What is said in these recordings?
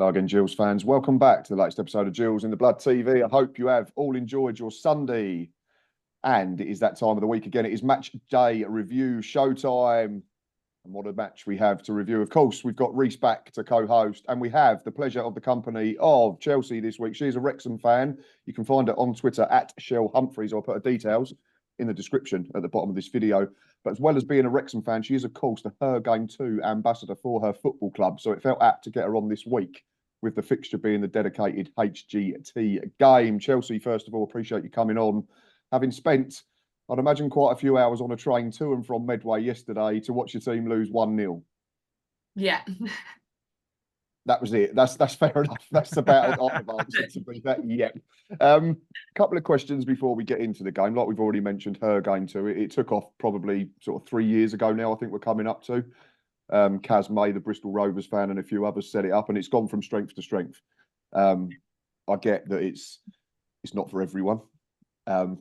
Hello again, Gills fans. Welcome back to the latest episode of Gills in the Blood TV. I hope you have all enjoyed your Sunday. And it is that time of the week again. It is match day review, showtime. And what a match we have to review. Of course, we've got Reese back to co-host, and we have the pleasure of the company of Chelsea this week. She is a Wrexham fan. You can find her on Twitter at Shell Humphreys. I'll put her details in the description at the bottom of this video. But as well as being a Wrexham fan, she is, of course, the Her Game 2 ambassador for her football club. So it felt apt to get her on this week, with the fixture being the dedicated HGT game. Chelsea, first of all, appreciate you coming on. Having spent, I'd imagine, quite a few hours on a train to and from Medway yesterday to watch your team lose 1-0. Yeah. That was it. That's fair enough. That's about all I've answered to be that. Yeah. Couple of questions before we get into the game. Like we've already mentioned, Her Game 2. It took off probably sort of 3 years ago now, I think we're coming up to. Kaz May, the Bristol Rovers fan, and a few others set it up, and it's gone from strength to strength. I get that it's not for everyone, and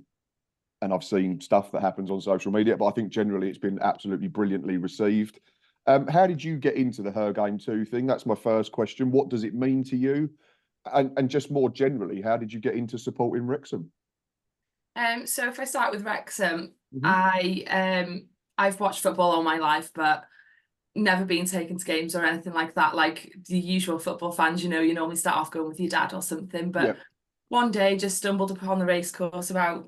I've seen stuff that happens on social media, but I think generally it's been absolutely brilliantly received. How did you get into the Her Game 2 thing? That's my first question. What does it mean to you? And just more generally, how did you get into supporting Wrexham? So if I start with Wrexham, I've watched football all my life, but never been taken to games or anything like that. Like the usual football fans, you normally start off going with your dad or something. But one day just stumbled upon the race course about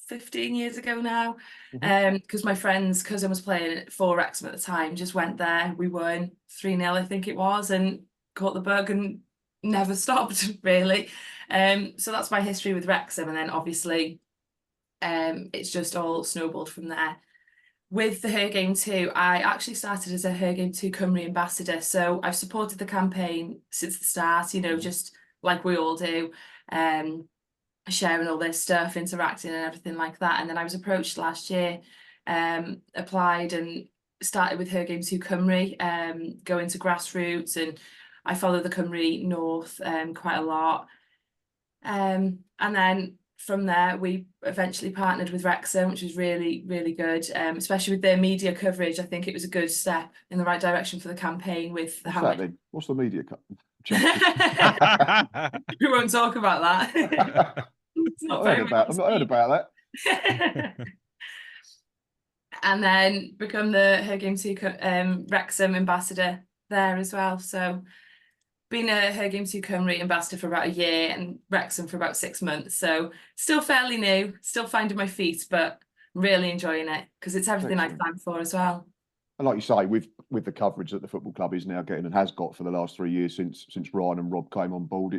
15 years ago now. Because my friend's cousin was playing for Wrexham at the time, just went there. We won 3-0, I think it was, and caught the bug and never stopped, really. So that's my history with Wrexham. And then obviously it's just all snowballed from there. With the Her Game 2, I actually started as a Her Game 2 Cymru ambassador. So I've supported the campaign since the start, just like we all do, sharing all this stuff, interacting and everything like that. And then I was approached last year, applied and started with Her Game 2 Cymru, going to grassroots, and I follow the Cymru North quite a lot. And then from there, we eventually partnered with Wrexham, which was really, really good, especially with their media coverage. I think it was a good step in the right direction for the campaign with the What's the media coverage? We won't talk about that. I've not heard about that. And then become the Her Game 2 Wrexham ambassador there as well. So been a Her Game 2 Cymru ambassador for about a year and Wrexham for about 6 months. So still fairly new, still finding my feet, but really enjoying it because it's everything I've signed for as well. And like you say, with the coverage that the football club is now getting and has got for the last 3 years since Ryan and Rob came on board,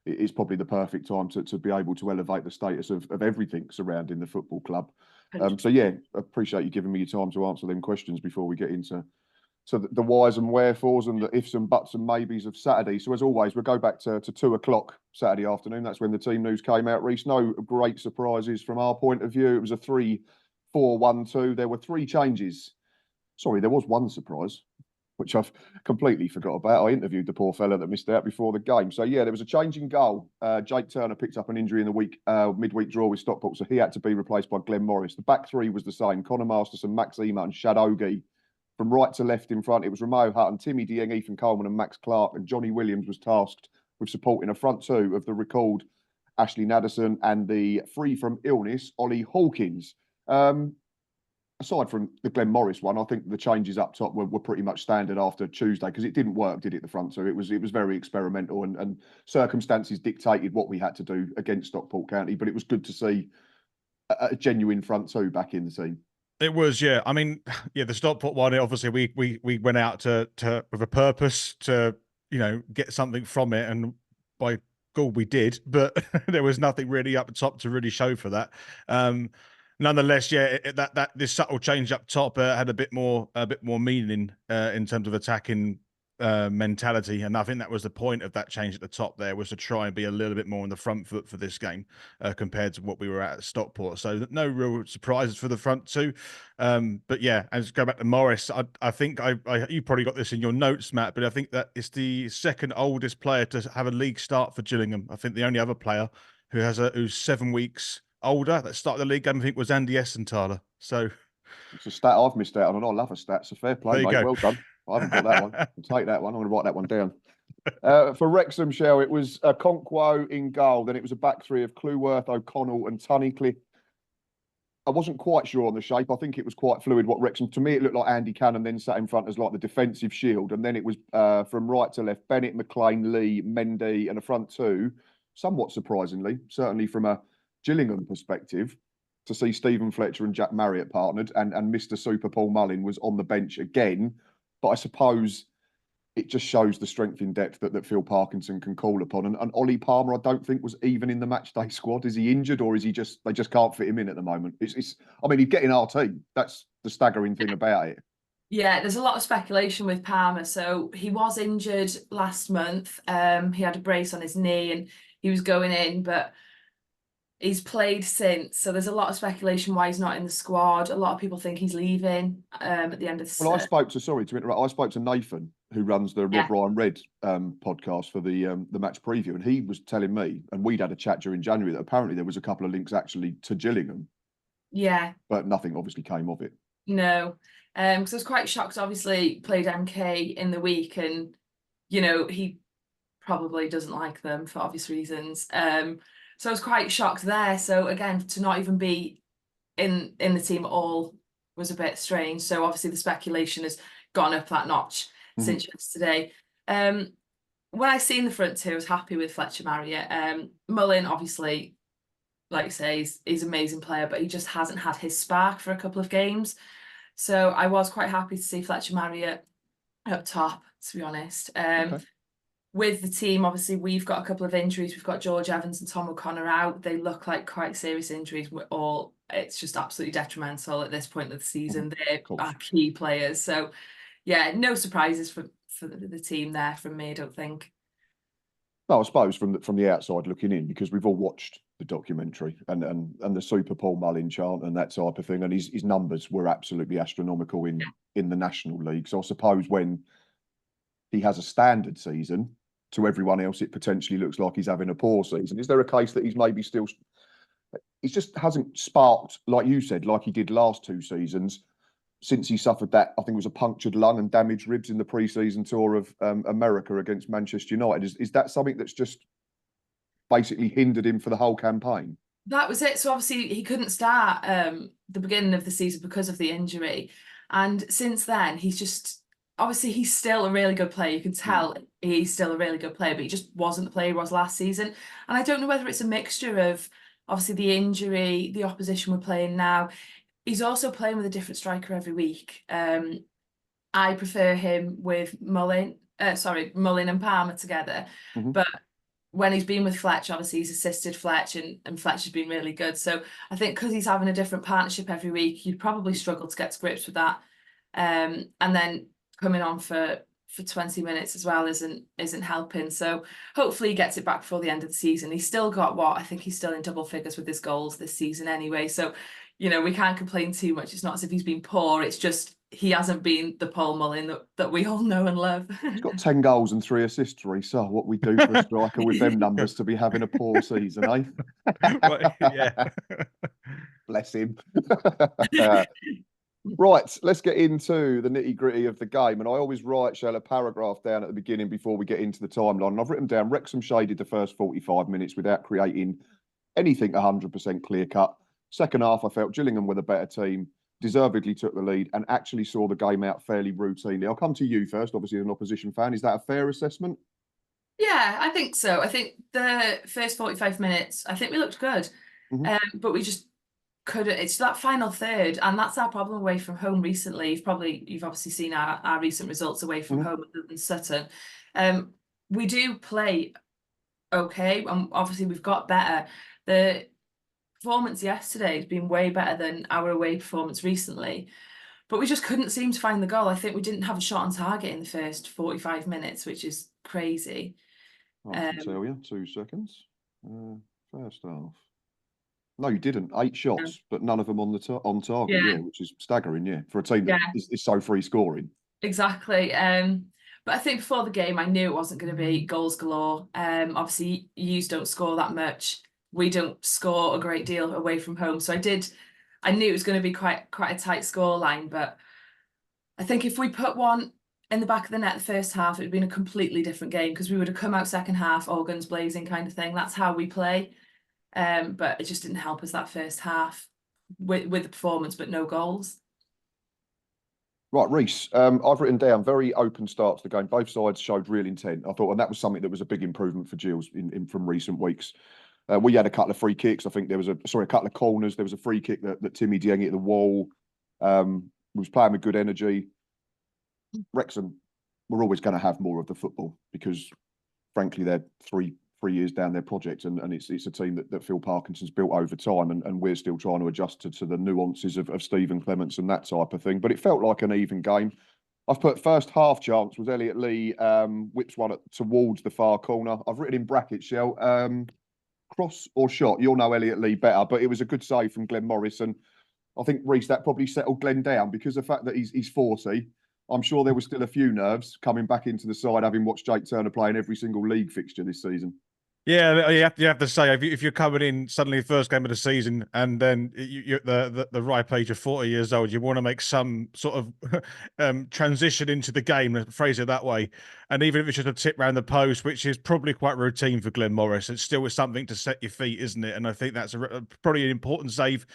it's probably the perfect time to be able to elevate the status of everything surrounding the football club. So yeah, appreciate you giving me your time to answer them questions before we get into the whys and wherefores and the ifs and buts and maybes of Saturday. So as always, we'll go back to 2 o'clock Saturday afternoon. That's when the team news came out. Reece, no great surprises from our point of view. It was a 3-4-1-2. There were 3 changes. Sorry, there was one surprise, which I've completely forgot about. I interviewed the poor fella that missed out before the game. So yeah, there was a change in goal. Jake Turner picked up an injury in the midweek draw with Stockport, so he had to be replaced by Glenn Morris. The back 3 was the same: Connor Masterson, Max Ema and Shad Ogie. From right to left in front, it was Romeo Hutton, Timmy Dieng, Ethan Coleman and Max Clark, and Johnny Williams was tasked with supporting a front 2 of the recalled Ashley Naderson and the free from illness Ollie Hawkins. Aside from the Glenn Morris one, I think the changes up top were pretty much standard after Tuesday, because it didn't work, did it, the front 2? It was very experimental, and circumstances dictated what we had to do against Stockport County, but it was good to see a genuine front 2 back in the team. It was, yeah. I mean, yeah, the Stockport one, obviously we went out to with a purpose to, get something from it, and by God we did, but there was nothing really up the top to really show for that. Nonetheless, yeah, this subtle change up top had a bit more meaning in terms of attacking mentality, and I think that was the point of that change at the top. There was to try and be a little bit more on the front foot for this game compared to what we were at Stockport. So no real surprises for the front 2. But yeah, and to go back to Morris, I think you probably got this in your notes, Matt, but I think that it's the second oldest player to have a league start for Gillingham. I think the only other player who's 7 weeks older that started the league game, I think, was Andy Essenthaler. So it's a stat I've missed out on, and I love a stat. So fair play, mate. Well done. I haven't got that one. I'll take that one. I'm going to write that one down. For Wrexham, Shell, it was Conquo in goal. Then it was a back three of Clueworth, O'Connell and Tunnicliffe. I wasn't quite sure on the shape. I think it was quite fluid what Wrexham, to me, it looked like Andy Cannon then sat in front as like the defensive shield. And then it was from right to left, Bennett, McLean, Lee, Mendy and a front two. Somewhat surprisingly, certainly from a Gillingham perspective, to see Stephen Fletcher and Jack Marriott partnered and Mr. Super Paul Mullin was on the bench again. But I suppose it just shows the strength in depth that Phil Parkinson can call upon. And Ollie Palmer, I don't think was even in the matchday squad. Is he injured or is he just, they just can't fit him in at the moment? I mean, he'd get in our team. That's the staggering thing about it. Yeah, there's a lot of speculation with Palmer. So he was injured last month. He had a brace on his knee and he was going in, but he's played since. So there's a lot of speculation why he's not in the squad. A lot of people think he's leaving at the end of the Well, sorry to interrupt, I spoke to Nathan, who runs the Rob Ryan Red podcast for the match preview, and he was telling me, and we'd had a chat during January, that apparently there was a couple of links actually to Gillingham. Yeah. But nothing obviously came of it. No. Because I was quite shocked, obviously played MK in the week and, you know, he probably doesn't like them for obvious reasons. So I was quite shocked there. So again, to not even be in the team at all was a bit strange. So obviously the speculation has gone up that notch since yesterday. When I seen the front two, I was happy with Fletcher Marriott. Mullin, obviously, like you say, he's an amazing player, but he just hasn't had his spark for a couple of games. So I was quite happy to see Fletcher Marriott up top, to be honest. With the team, obviously, we've got a couple of injuries. We've got George Evans and Tom O'Connor out. They look like quite serious injuries. It's just absolutely detrimental at this point of the season. They're our key players. So, yeah, no surprises for the team there from me, I don't think. No, I suppose from the outside looking in, because we've all watched the documentary and the Super Paul Mullin chant and that type of thing, and his numbers were absolutely astronomical in the National League. So I suppose when he has a standard season, to everyone else, it potentially looks like he's having a poor season. Is there a case that he's maybe still, he just hasn't sparked, like you said, like he did last two seasons, since he suffered that, I think it was a punctured lung and damaged ribs in the pre-season tour of America against Manchester United. Is that something that's just basically hindered him for the whole campaign? That was it. So obviously he couldn't start the beginning of the season because of the injury. And since then, he's just, obviously he's still a really good player. You can tell he's still a really good player, but he just wasn't the player he was last season. And I don't know whether it's a mixture of obviously the injury, the opposition we're playing now. He's also playing with a different striker every week. I prefer him with Mullin and Palmer together. But when he's been with Fletch, obviously he's assisted Fletch and Fletch has been really good. So I think because he's having a different partnership every week, you'd probably struggle to get to grips with that. And then coming on for 20 minutes as well isn't helping. So hopefully he gets it back before the end of the season. He's still got I think he's still in double figures with his goals this season anyway. So, you know, we can't complain too much. It's not as if he's been poor. It's just he hasn't been the Paul Mullin that we all know and love. He's got 10 goals and 3 assists, Reece. So what we do for a striker with them numbers to be having a poor season, eh? Well, yeah. Bless him. Right, let's get into the nitty-gritty of the game. And I always write, Shell, a paragraph down at the beginning before we get into the timeline. And I've written down, Wrexham shaded the first 45 minutes without creating anything 100% clear-cut. Second half, I felt Gillingham were the better team, deservedly took the lead, and actually saw the game out fairly routinely. I'll come to you first, obviously as an opposition fan. Is that a fair assessment? Yeah, I think so. I think the first 45 minutes, I think we looked good. But we just couldn't. It's that final third, and that's our problem away from home recently. You've obviously seen our recent results away from home other than Sutton. We do play okay, and obviously we've got better. The performance yesterday has been way better than our away performance recently, but we just couldn't seem to find the goal. I think we didn't have a shot on target in the first 45 minutes, which is crazy. I can tell you, 2 seconds. First half. No, you didn't. 8 shots, but none of them on target, which is staggering, for a team that is so free scoring. Exactly. But I think before the game, I knew it wasn't going to be goals galore. Obviously, yous don't score that much. We don't score a great deal away from home. So I knew it was going to be quite a tight score line. But I think if we put one in the back of the net the first half, it would have been a completely different game, because we would have come out second half, all guns blazing kind of thing. That's how we play. But it just didn't help us that first half with the performance, but no goals. Right, Reece, I've written down very open start to the game. Both sides showed real intent, I thought, and that was something that was a big improvement for Gills from recent weeks. We had a couple of free kicks. I think there was a couple of corners. There was a free kick that Timmy Dieng hit the wall. Was playing with good energy. Wrexham, we're always going to have more of the football because, frankly, they're three years down their project, and it's a team that Phil Parkinson's built over time, and we're still trying to adjust to the nuances of Stephen Clements and that type of thing. But it felt like an even game. I've put first half chance was Elliot Lee whips one towards the far corner. I've written in brackets, Shell, cross or shot. You'll know Elliot Lee better, but it was a good save from Glenn Morris, and I think, Reece, that probably settled Glenn down because of the fact that he's 40. I'm sure there was still a few nerves coming back into the side, having watched Jake Turner play in every single league fixture this season. Yeah, you have to say, if you're coming in suddenly the first game of the season and then you're at the ripe age of 40 years old, you want to make some sort of transition into the game, phrase it that way. And even if it's just a tip round the post, which is probably quite routine for Glenn Morris, it's still something to set your feet, isn't it? And I think that's probably an important save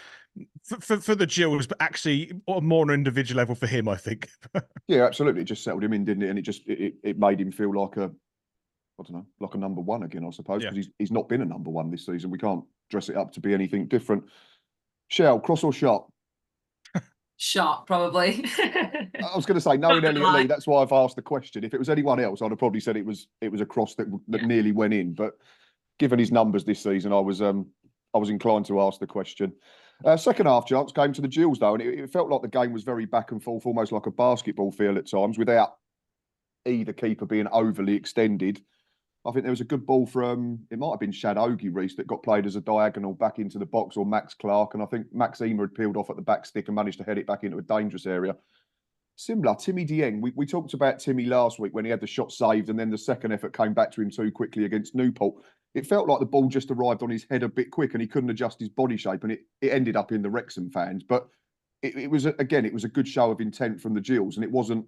for the Gills, but actually more on an individual level for him, I think. Yeah, absolutely. It just settled him in, didn't it? And it made him feel like I don't know, like a number one again, I suppose, because he's not been a number one this season. We can't dress it up to be anything different. Shell, cross or shot? Shot, probably. I was going to say, knowing Elliot Lee, that's why I've asked the question. If it was anyone else, I'd have probably said it was a cross that nearly went in. But given his numbers this season, I was inclined to ask the question. Second half chance came to the Gills, though, and it felt like the game was very back and forth, almost like a basketball feel at times, without either keeper being overly extended. I think there was a good ball from, it might have been Shad Ogie, Reece, that got played as a diagonal back into the box, or Max Clark. And I think Max Emer had peeled off at the back stick and managed to head it back into a dangerous area. Similar, Timmy Dieng. We talked about Timmy last week when he had the shot saved and then the second effort came back to him too quickly against Newport. It felt like the ball just arrived on his head a bit quick and he couldn't adjust his body shape, and it ended up in the Wrexham fans. But it was a good show of intent from the Gills, and it wasn't,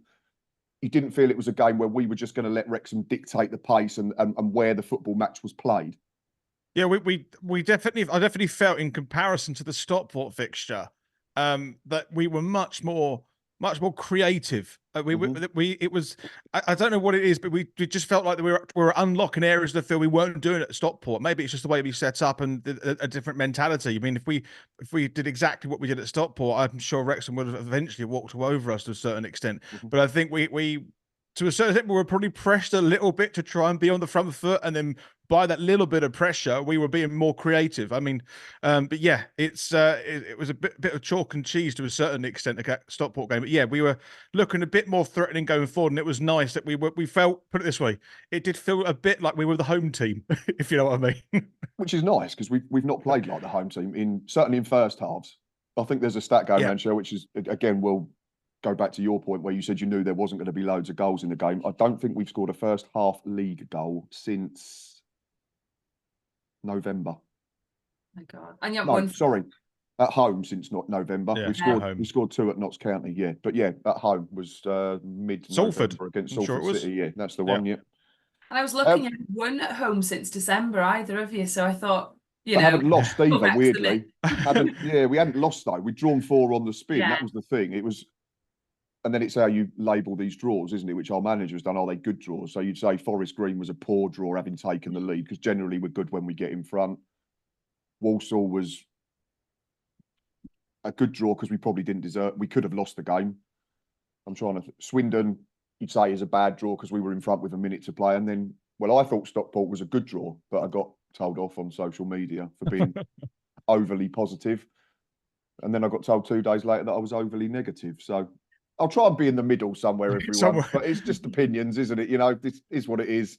you didn't feel it was a game where we were just going to let Wrexham dictate the pace and where the football match was played. Yeah, I definitely felt, in comparison to the Stockport fixture, that we were much more creative. I don't know what it is, but we just felt like we were unlocking areas of the field we weren't doing at Stockport. Maybe it's just the way we set up and a different mentality. I mean, if we did exactly what we did at Stockport, I'm sure Wrexham would have eventually walked over us to a certain extent. But I think we to a certain extent, we were probably pressed a little bit to try and be on the front foot, and then by that little bit of pressure, we were being more creative. I mean, but yeah, it was a bit of chalk and cheese to a certain extent, the Stockport game. But yeah, we were looking a bit more threatening going forward, and it was nice that we felt, put it this way, it did feel a bit like we were the home team, if you know what I mean. Which is nice, because we've not played like the home team certainly in first halves. I think there's a stat going around, Shell, which is, again, we'll go back to your point where you said you knew there wasn't going to be loads of goals in the game. I don't think we've scored a first half league goal since November. My God. And yet at home since November. Yeah, we scored 2 at Notts County, but yeah, at home was mid-November against Salford City. Yeah, that's the one, yeah. And I was looking at one at home since December, either of you, so I thought, I haven't lost either, weirdly. We hadn't lost though. We'd drawn 4 on the spin. Yeah. That was the thing. It was, and then it's how you label these draws, isn't it? Which our manager has done. Are they good draws? So you'd say Forest Green was a poor draw, having taken the lead, because generally we're good when we get in front. Walsall was a good draw because we probably didn't deserve. We could have lost the game. I'm trying to. Swindon, you'd say, is a bad draw because we were in front with a minute to play. And then, I thought Stockport was a good draw, but I got told off on social media for being overly positive. And then I got told 2 days later that I was overly negative. So I'll try and be in the middle somewhere, everyone. But it's just opinions, isn't it? You know, this is what it is.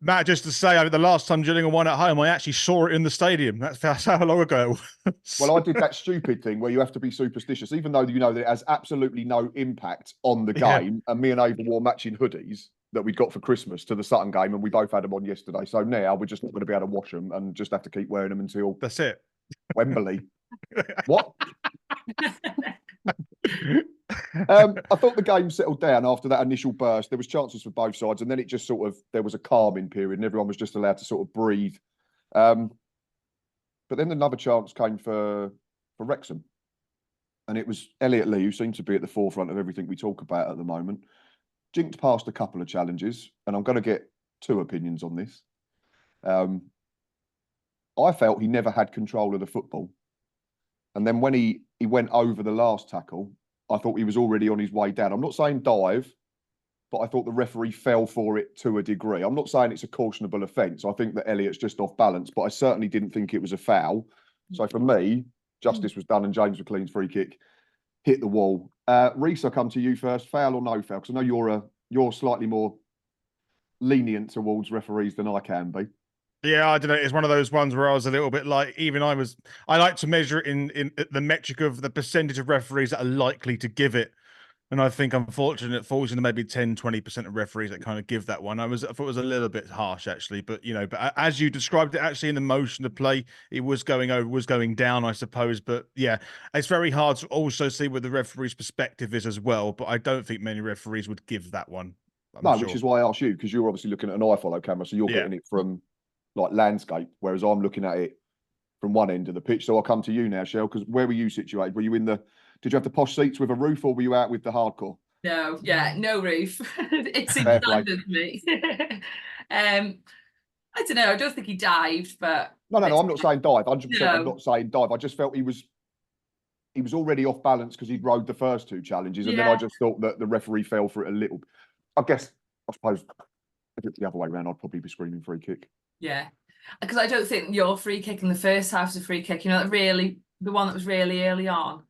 Matt, just to say, the last time Gillingham won at home, I actually saw it in the stadium. That's how long ago it was. Well, I did that stupid thing where you have to be superstitious, even though you know that it has absolutely no impact on the game. And me and Ava wore matching hoodies that we'd got for Christmas to the Sutton game, and we both had them on yesterday. So now we're just not going to be able to wash them and just have to keep wearing them until... That's it. Wembley. What? I thought the game settled down after that initial burst. There was chances for both sides, and then it just sort of, there was a calming period, and everyone was just allowed to sort of breathe. But then another chance came for Wrexham, and it was Elliot Lee, who seemed to be at the forefront of everything we talk about at the moment. Jinked past a couple of challenges, and I'm going to get two opinions on this. I felt he never had control of the football. And then when he went over the last tackle, I thought he was already on his way down. I'm not saying dive, but I thought the referee fell for it to a degree. I'm not saying it's a cautionable offence. I think that Elliot's just off balance, but I certainly didn't think it was a foul. So for me, justice was done and James McLean's free kick hit the wall. Reece, I'll come to you first. Foul or no foul? Because I know you're slightly more lenient towards referees than I can be. Yeah, I don't know. It's one of those ones where I was a little bit like, I like to measure it in the metric of the percentage of referees that are likely to give it. And I think, unfortunately, it falls into maybe 10, 20% of referees that kind of give that one. I thought it was a little bit harsh, actually. But, but as you described it, actually, in the motion of play, it was going over, was going down, I suppose. But, yeah, it's very hard to also see what the referee's perspective is as well. But I don't think many referees would give that one. No, which is why I asked you, because you're obviously looking at an iFollow camera, so you're getting it from, like, landscape, whereas I'm looking at it from one end of the pitch. So I'll come to you now, Shell, because where were you situated? Were you did you have the posh seats with a roof, or were you out with the hardcore? No, no roof. It seems standard to me. I don't know. I don't think he dived, but no, I'm not saying dive. 100%. I'm not saying dive. I just felt he was already off balance because he'd rode the first two challenges, and then I just thought that the referee fell for it a little. I suppose if it's the other way around, I'd probably be screaming free kick. Yeah, because I don't think your free kick in the first half is a free kick. The one that was really early on.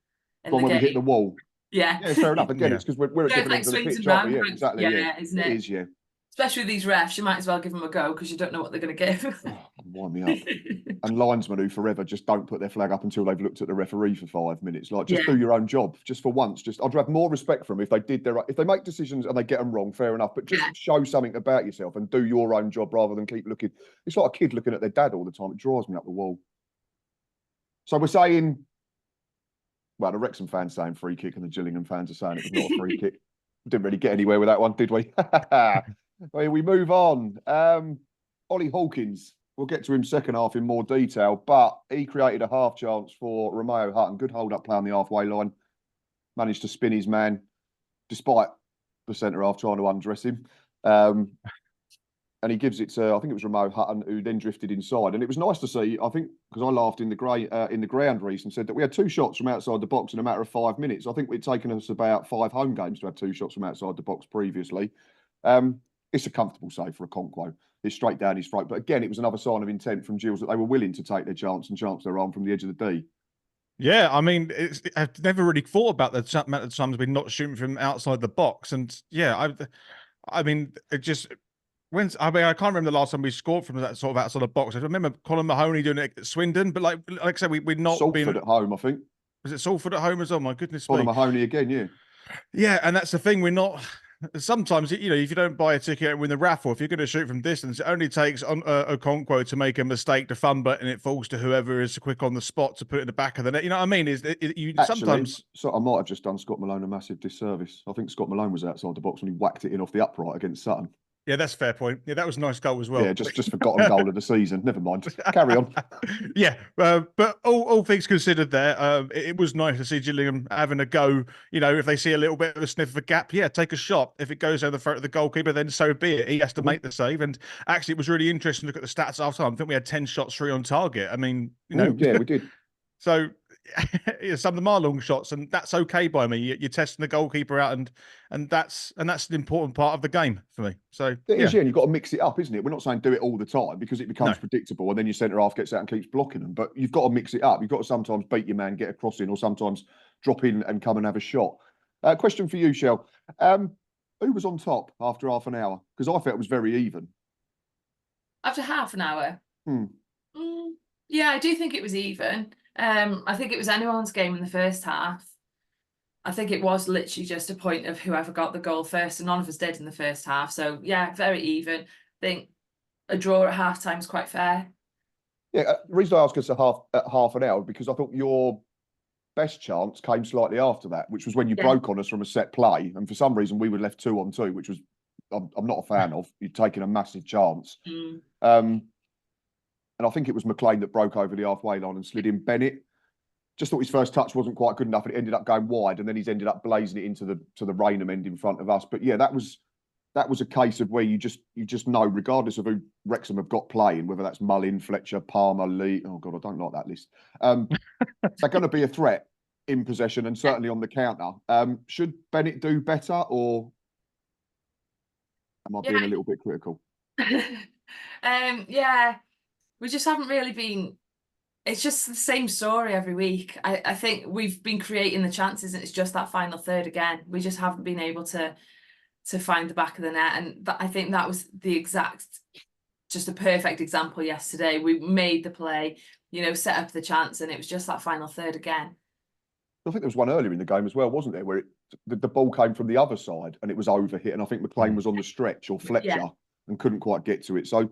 When we hit the wall. Yeah, fair enough. Again, it's because we're at different ends of the pitch, aren't we? Yeah, exactly. Yeah, isn't it? It is, yeah. Especially with these refs, you might as well give them a go because you don't know what they're going to give. Wind me up. And linesmen who forever just don't put their flag up until they've looked at the referee for 5 minutes. Like, just do your own job, just for once. I'd have more respect for them if they make decisions and they get them wrong. Fair enough, but just show something about yourself and do your own job rather than keep looking. It's like a kid looking at their dad all the time. It drives me up the wall. So we're saying. Well, the Wrexham fans saying free kick and the Gillingham fans are saying it was not a free kick. Didn't really get anywhere with that one, did we? We move on. Ollie Hawkins, we'll get to him second half in more detail, but he created a half chance for Romeo Hutton. Good hold-up play on the halfway line. Managed to spin his man, despite the centre-half trying to undress him. And he gives it to, I think it was Romeo Hutton, who then drifted inside. And it was nice to see, I think, because I laughed in the ground, Reece, and said that we had 2 shots from outside the box in a matter of 5 minutes. I think we'd taken us about 5 home games to have 2 shots from outside the box previously. It's a comfortable save for a Conquo. It's straight down his throat. But again, it was another sign of intent from Gills that they were willing to take their chance and chance their arm from the edge of the D. Yeah, I mean, I've never really thought about the amount of times we're not shooting from outside the box. And yeah, I mean, it just... I can't remember the last time we scored from that sort of outside the box. I remember Colin Mahoney doing it at Swindon, but like I said, we're not Salford at home, I think. Was it Salford at home as well? My goodness me. Colin Mahoney again, yeah. Yeah, and that's the thing. We're not. Sometimes, if you don't buy a ticket and win the raffle, if you're going to shoot from distance, it only takes a Conquo to make a mistake to fumble it, and it falls to whoever is quick on the spot to put it in the back of the net. You know what I mean? Actually, sometimes. So I might have just done Scott Malone a massive disservice. I think Scott Malone was outside the box when he whacked it in off the upright against Sutton. Yeah, that's a fair point. Yeah, that was a nice goal as well. Yeah, just forgotten goal of the season. Never mind. Carry on. Yeah, but all things considered there, it was nice to see Gillingham having a go. If they see a little bit of a sniff of a gap, take a shot. If it goes down the throat of the goalkeeper, then so be it. He has to make the save. And actually, it was really interesting to look at the stats after time. I think we had 10 shots, 3 on target. I mean, yeah, we did. So some of them are long shots, and that's okay by me. You're testing the goalkeeper out, and that's an important part of the game for me. So it is, and you've got to mix it up, isn't it? We're not saying do it all the time because it becomes predictable, and then your centre half gets out and keeps blocking them. But you've got to mix it up. You've got to sometimes beat your man, get a cross in, or sometimes drop in and come and have a shot. Question for you, Shell. Who was on top after half an hour? Because I felt it was very even. After half an hour? Yeah, I do think it was even. I think it was anyone's game in the first half. I think it was literally just a point of whoever got the goal first, and none of us did in the first half. So yeah, very even. I think a draw at half time is quite fair. Yeah, the reason I asked us at half an hour because I thought your best chance came slightly after that, which was when you broke on us from a set play. And for some reason, we were left 2-on-2, which was I'm not a fan of. You're taking a massive chance. And I think it was McLean that broke over the halfway line and slid in Bennett. Just thought his first touch wasn't quite good enough, and it ended up going wide, and then he's ended up blazing it into the Rainham end in front of us. But yeah, that was a case of where you just know, regardless of who Wrexham have got playing, whether that's Mullin, Fletcher, Palmer, Lee. Oh God, I don't like that list. They're going to be a threat in possession and certainly on the counter. Should Bennett do better, or am I being a little bit critical? Yeah, we just haven't really been. It's just the same story every week. I think we've been creating the chances, and it's just that final third again. We just haven't been able to find the back of the net, and I think that was just a perfect example yesterday. We made the play, set up the chance, and it was just that final third again. I think there was one earlier in the game as well, wasn't there, where the ball came from the other side and it was overhit, and I think McLean was on the stretch, or Fletcher, and couldn't quite get to it. So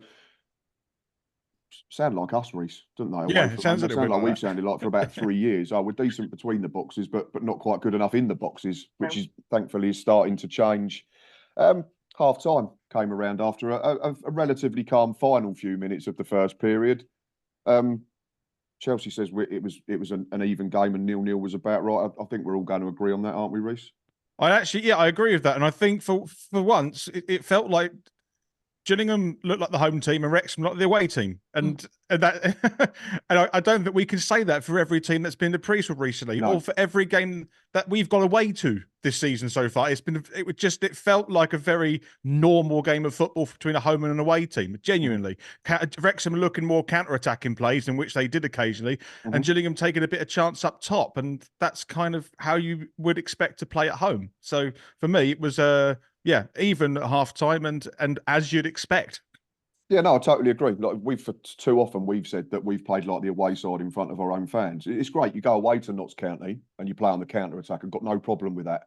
sound like us, Reece, don't they? Yeah, it sounds like we've sounded like for about 3 years. We're decent between the boxes, but not quite good enough in the boxes, which is thankfully starting to change. Half time came around after a relatively calm final few minutes of the first period. Chelsea says it was an even game, and 0-0 was about right. I think we're all going to agree on that, aren't we, Reece? I agree with that, and I think for once it felt like Gillingham looked like the home team and Wrexham like the away team, and that, and I don't think we can say that for every team that's been to Priestwood recently, or for every game that we've gone away to this season so far. It felt like a very normal game of football between a home and an away team. Genuinely, Wrexham looking more counter-attacking plays, in which they did occasionally, and Gillingham taking a bit of chance up top, and that's kind of how you would expect to play at home. So for me, it was even at half time, and as you'd expect. Yeah, no, I totally agree. Like, for too often we've said that we've played like the away side in front of our own fans. It's great. You go away to Notts County and you play on the counter attack and got no problem with that.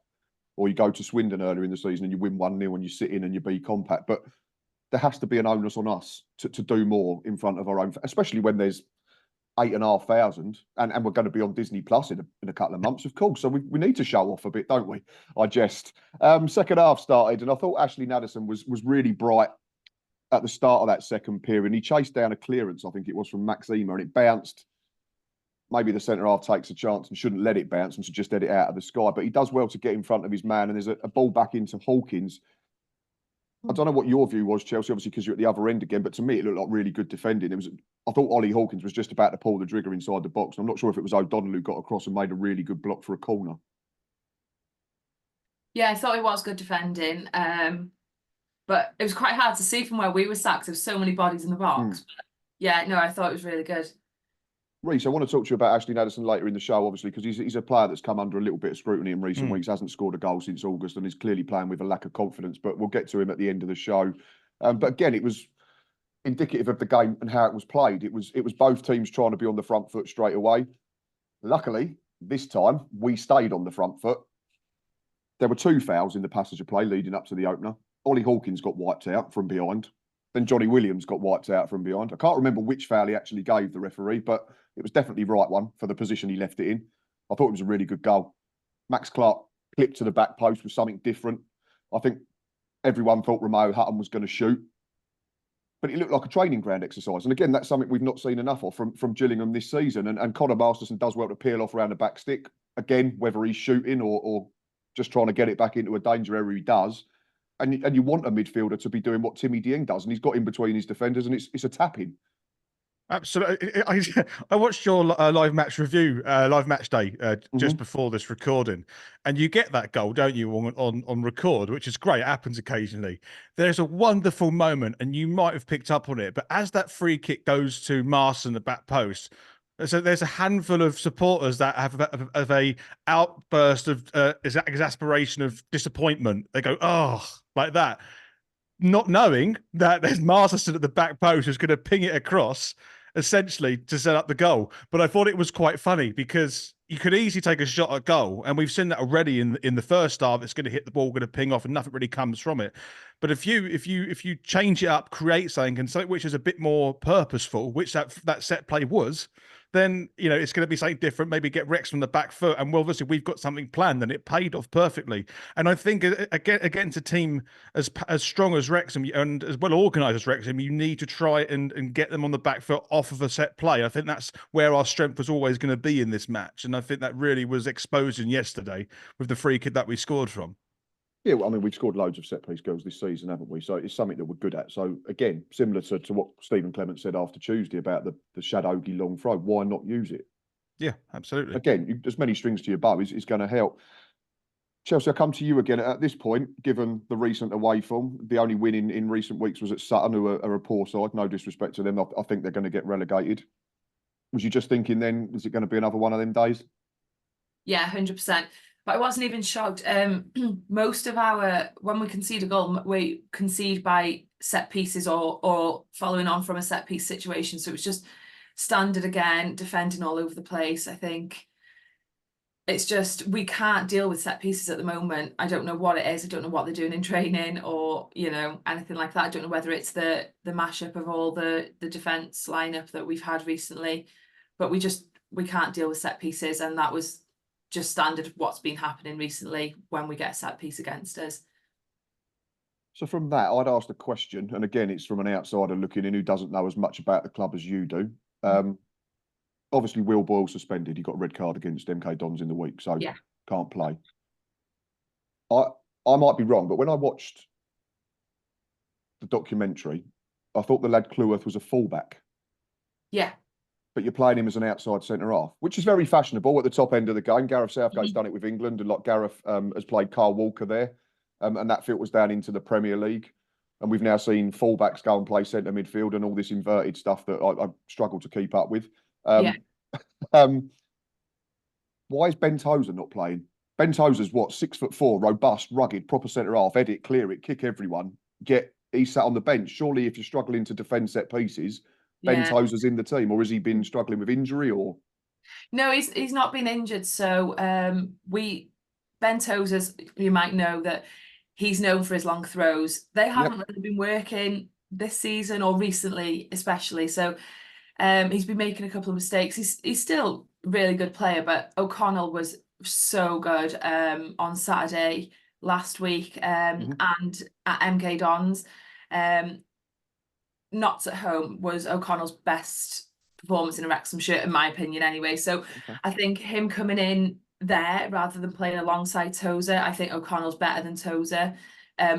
Or you go to Swindon earlier in the season and you win 1-0 and you sit in and you be compact. But there has to be an onus on us to do more in front of our own, especially when there's 8,500 and we're going to be on Disney Plus in a couple of months, of course. So we need to show off a bit, don't we? I jest. Second half started, and I thought Ashley Nadesan was really bright at the start of that second period. He chased down a clearance, I think it was from Max Emer, and it bounced. Maybe the centre half takes a chance and shouldn't let it bounce and should just let it out of the sky. But he does well to get in front of his man, and there's a ball back into Hawkins. I don't know what your view was, Chelsea, obviously, because you're at the other end again, but to me, it looked like really good defending. I thought Ollie Hawkins was just about to pull the trigger inside the box. I'm not sure if it was O'Donnell who got across and made a really good block for a corner. Yeah, I thought it was good defending. But it was quite hard to see from where we were sat because there was so many bodies in the box. But yeah, no, I thought it was really good. Reece, I want to talk to you about Ashley Nadesan later in the show, obviously, because he's a player that's come under a little bit of scrutiny in recent weeks, hasn't scored a goal since August, and is clearly playing with a lack of confidence. But we'll get to him at the end of the show. But again, it was indicative of the game and how it was played. It was both teams trying to be on the front foot straight away. Luckily, this time, we stayed on the front foot. There were 2 fouls in the passage of play leading up to the opener. Ollie Hawkins got wiped out from behind. Then Johnny Williams got wiped out from behind. I can't remember which foul he actually gave the referee, but it was definitely the right one for the position he left it in. I thought it was a really good goal. Max Clark clipped to the back post with something different. I think everyone thought Romeo Hutton was going to shoot, but it looked like a training ground exercise. And again, that's something we've not seen enough of from Gillingham this season. And Connor Masterson does well to peel off around the back stick. Again, whether he's shooting or just trying to get it back into a danger area, he does. And you want a midfielder to be doing what Timmy Dieng does, and he's got in between his defenders, and it's a tap-in. Absolutely. I watched your live match review, live match day, just before this recording, and you get that goal, don't you, on record, which is great. It happens occasionally. There's a wonderful moment, and you might have picked up on it, but as that free kick goes to Marston, the back post, so there's a handful of supporters that have a outburst of exasperation of disappointment. They go, oh, like that, not knowing that there's Masterson at the back post who's going to ping it across, essentially to set up the goal. But I thought it was quite funny because you could easily take a shot at goal, and we've seen that already in the first half. It's going to hit the ball, going to ping off, and nothing really comes from it. But if you change it up, create something, and something which is a bit more purposeful, which that set play was, then it's going to be something different. Maybe get Wrexham on the back foot, and well, obviously we've got something planned, and it paid off perfectly. And I think against a team as strong as Wrexham and as well organised as Wrexham, you need to try and get them on the back foot off of a set play. I think that's where our strength was always going to be in this match, and I think that really was exposed in yesterday with the free kick that we scored from. Yeah, well, I mean, we've scored loads of set-piece goals this season, haven't we? So it's something that we're good at. So again, similar to what Stephen Clement said after Tuesday about the Shadowgy long throw, why not use it? Yeah, absolutely. Again, as many strings to your bow is going to help. Chelsea, I come to you again at this point, given the recent away form. The only win in recent weeks was at Sutton, who are a poor side. No disrespect to them. I think they're going to get relegated. Was you just thinking then, is it going to be another one of them days? Yeah, 100%. But I wasn't even shocked. Most of when we concede a goal, we concede by set pieces or following on from a set piece situation. So it was just standard again, defending all over the place. I think it's just, we can't deal with set pieces at the moment. I don't know what it is. I don't know what they're doing in training or, anything like that. I don't know whether it's the mashup of all the defence lineup that we've had recently, but we can't deal with set pieces. And that was just standard of what's been happening recently when we get a set piece against us. So from that, I'd asked a question, and again, it's from an outsider looking in who doesn't know as much about the club as you do. Obviously, Will Boyle suspended. He got a red card against MK Dons in the week, so yeah, can't play. I might be wrong, but when I watched the documentary, I thought the lad Cleworth was a fullback. Yeah. But you're playing him as an outside centre-half, which is very fashionable at the top end of the game. Gareth Southgate's done it with England, and like Gareth has played Carl Walker there, and that filters down into the Premier League. And we've now seen fullbacks go and play centre midfield and all this inverted stuff that I struggle to keep up with. Why is Ben Tozer not playing? Ben Tozer's what, 6'4", robust, rugged, proper centre-half, edit, clear it, kick everyone, he's sat on the bench. Surely if you're struggling to defend set pieces, Ben Tozer's in the team, or has he been struggling with injury? Or no, he's not been injured. So Ben Tozer's, you might know that he's known for his long throws. They haven't really been working this season or recently, especially. So he's been making a couple of mistakes. He's still a really good player, but O'Connell was so good on Saturday last week and at MK Dons. Notts at home was O'Connell's best performance in a Wrexham shirt, in my opinion, anyway. So I think him coming in there rather than playing alongside Tozer, I think O'Connell's better than Tozer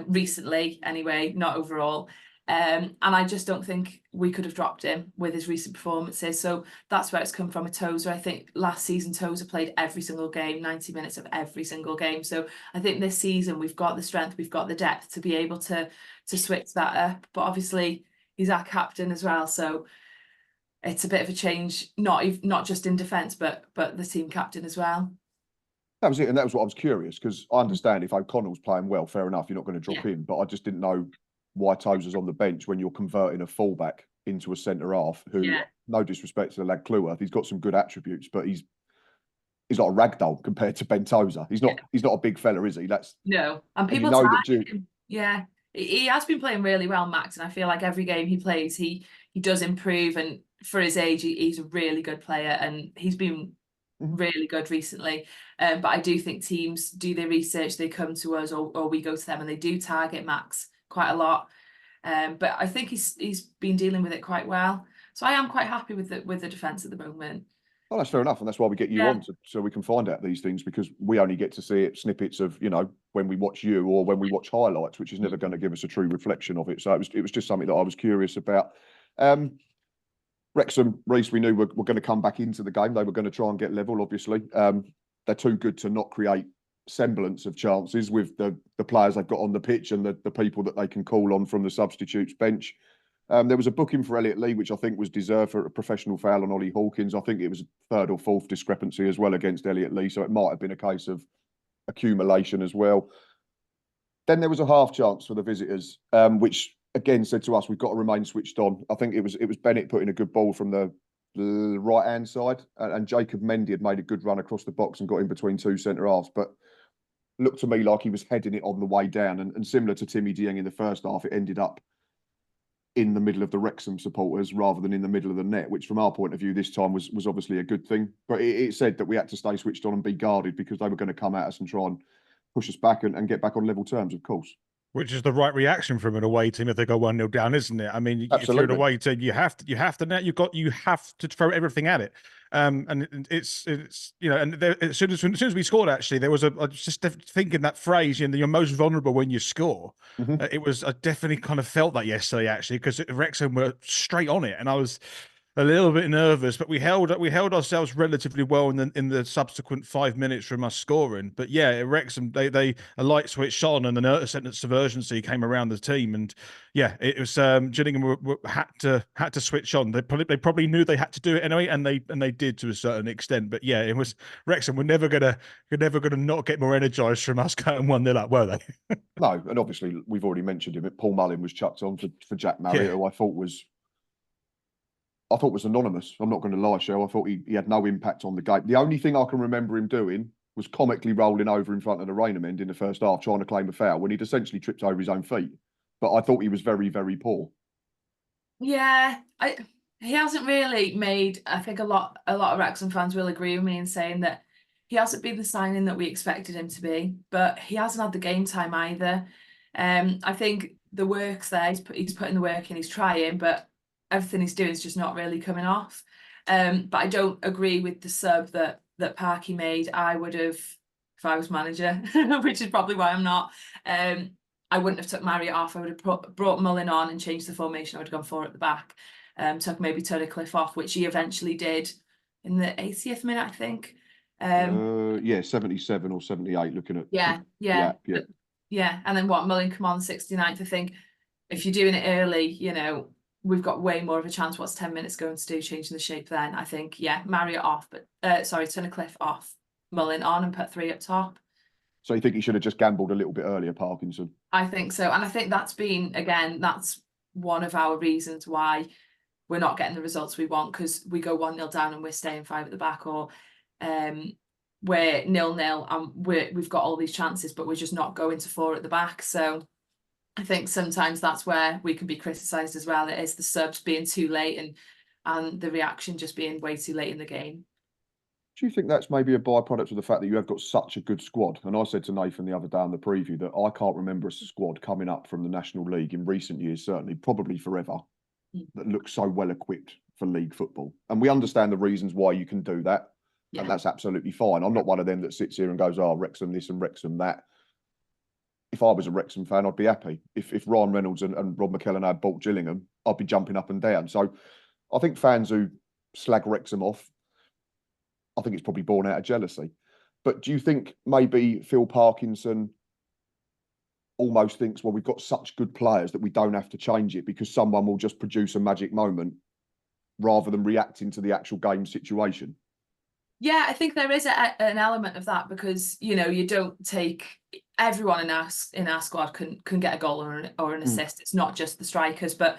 recently, anyway, not overall. And I just don't think we could have dropped him with his recent performances. So that's where it's come from, a Tozer. I think last season Tozer played every single game, 90 minutes of every single game. So I think this season we've got the strength, we've got the depth to be able to switch that up. But obviously he's our captain as well, so it's a bit of a change, not just in defence, but the team captain as well. That was it, and that was what I was curious, because I understand if O'Connell's playing well, fair enough, you're not going to drop him, but I just didn't know why Tozer's on the bench when you're converting a fullback into a centre-half who, no disrespect to the lad Cleworth, he's got some good attributes, but he's not a ragdoll compared to Ben Tozer. He's not a big fella, is he? No, and people target him. Yeah. He has been playing really well, Max, and I feel like every game he plays, he does improve. And for his age, he's a really good player, and he's been really good recently. But I do think teams do their research, they come to us, or we go to them, and they do target Max quite a lot. But I think he's been dealing with it quite well. So I am quite happy with the defence at the moment. Well, that's fair enough, and that's why we get you on, so we can find out these things, because we only get to see snippets of, when we watch you or when we watch highlights, which is never going to give us a true reflection of it. So it was just something that I was curious about. Wrexham, Reece, we knew were going to come back into the game. They were going to try and get level, obviously. They're too good to not create semblance of chances with the players they've got on the pitch and the people that they can call on from the substitutes bench. There was a booking for Elliot Lee, which I think was deserved for a professional foul on Ollie Hawkins. I think it was a third or fourth discrepancy as well against Elliot Lee, so it might have been a case of accumulation as well. Then there was a half chance for the visitors, which again said to us, we've got to remain switched on. I think it was Bennett putting a good ball from the the right-hand side, and Jacob Mendy had made a good run across the box and got in between two centre-halves, but looked to me like he was heading it on the way down, and similar to Timmy Dieng in the first half, it ended up in the middle of the Wrexham supporters rather than in the middle of the net, which from our point of view this time was obviously a good thing. But it said that we had to stay switched on and be guarded because they were going to come at us and try and push us back and get back on level terms, of course. Which is the right reaction from an away team if they go 1-0 down, isn't it? I mean, Absolutely. if you're an away team, you have to throw everything at it. And it's and as soon as we scored, actually, there was I was just thinking that phrase, you're most vulnerable when you score. I definitely kind of felt that yesterday, actually, because Wrexham were straight on it, and I was a little bit nervous, but we held ourselves relatively well in the subsequent 5 minutes from us scoring. But yeah, Wrexham, a light switch shone and a sense of urgency came around the team, and yeah, it was Gillingham had to switch on. They probably knew they had to do it anyway, and they did to a certain extent. But yeah, it was Wrexham were never gonna not get more energized from us going 1-0 up, were they? No, and obviously we've already mentioned him. Paul Mullin was chucked on for Jack Marriott, who I thought was anonymous. I'm not going to lie, Shell. I thought he had no impact on the game. The only thing I can remember him doing was comically rolling over in front of the Raynham end in the first half, trying to claim a foul when he'd essentially tripped over his own feet. But I thought he was very, very poor. Yeah, he hasn't really made. I think a lot of Wrexham fans will agree with me in saying that he hasn't been the signing that we expected him to be, but he hasn't had the game time either. I think the work's there. He's putting the work in. He's trying, but everything he's doing is just not really coming off. But I don't agree with the sub that Parky made. I would have, if I was manager, which is probably why I'm not, I wouldn't have took Marriott off. I would have brought Mullin on and changed the formation. I would have gone 4 at the back. Took maybe Cliff off, which he eventually did in the 80th minute, I think. 77 or 78, looking at yeah. And then Mullin come on 69th. I think if you're doing it early, we've got way more of a chance. What's 10 minutes going to do, changing the shape then? I think, Marriott off, but Cliff off, Mullin on and put 3 up top. So you think he should have just gambled a little bit earlier, Parkinson? I think so. And I think that's one of our reasons why we're not getting the results we want, because we go 1-0 down and we're staying 5 at the back, or we're 0-0 and we've got all these chances, but we're just not going to 4 at the back. So I think sometimes that's where we can be criticised as well. It is the subs being too late and the reaction just being way too late in the game. Do you think that's maybe a byproduct of the fact that you have got such a good squad? And I said to Nathan the other day in the preview that I can't remember a squad coming up from the National League in recent years, certainly, probably forever, that looks so well equipped for league football. And we understand the reasons why you can do that. Yeah. And that's absolutely fine. I'm not one of them that sits here and goes, Wrexham this and Wrexham that. If I was a Wrexham fan, I'd be happy. If Ryan Reynolds and Rob McKellen had bought Gillingham, I'd be jumping up and down. So I think fans who slag Wrexham off, I think it's probably born out of jealousy. But do you think maybe Phil Parkinson almost thinks, well, we've got such good players that we don't have to change it because someone will just produce a magic moment rather than reacting to the actual game situation? Yeah, I think there is an element of that because, you don't take... Everyone in our squad can get a goal or an assist. It's not just the strikers, but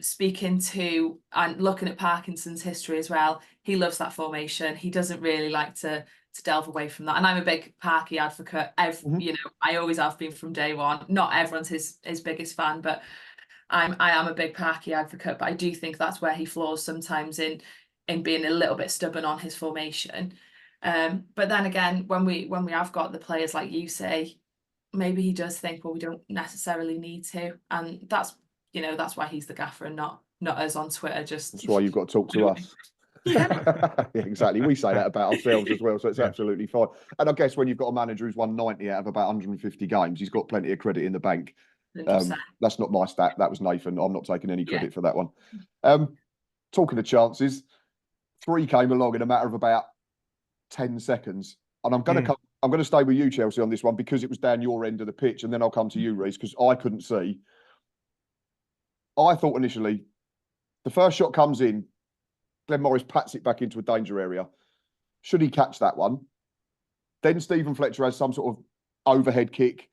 speaking to and looking at Parkinson's history as well, he loves that formation. He doesn't really like to delve away from that. And I'm a big Parky advocate. I always have been from day one. Not everyone's his biggest fan, but I am a big Parky advocate. But I do think that's where he flaws sometimes in being a little bit stubborn on his formation. But then again, when we have got the players like you say, maybe he does think, well, we don't necessarily need to, and that's why he's the gaffer and not us on Twitter. That's why you've got to talk to us. Yeah, exactly. We say that about ourselves as well, so it's absolutely fine. And I guess when you've got a manager who's won 90 out of about 150 games, he's got plenty of credit in the bank. That's not my stat. That was Nathan. I'm not taking any credit for that one. Talking of chances, 3 came along in a matter of about 10 seconds. And I'm going to stay with you, Chelsea, on this one because it was down your end of the pitch, and then I'll come to you, Reece, because I couldn't see. I thought initially, the first shot comes in, Glenn Morris pats it back into a danger area. Should he catch that one? Then Stephen Fletcher has some sort of overhead kick.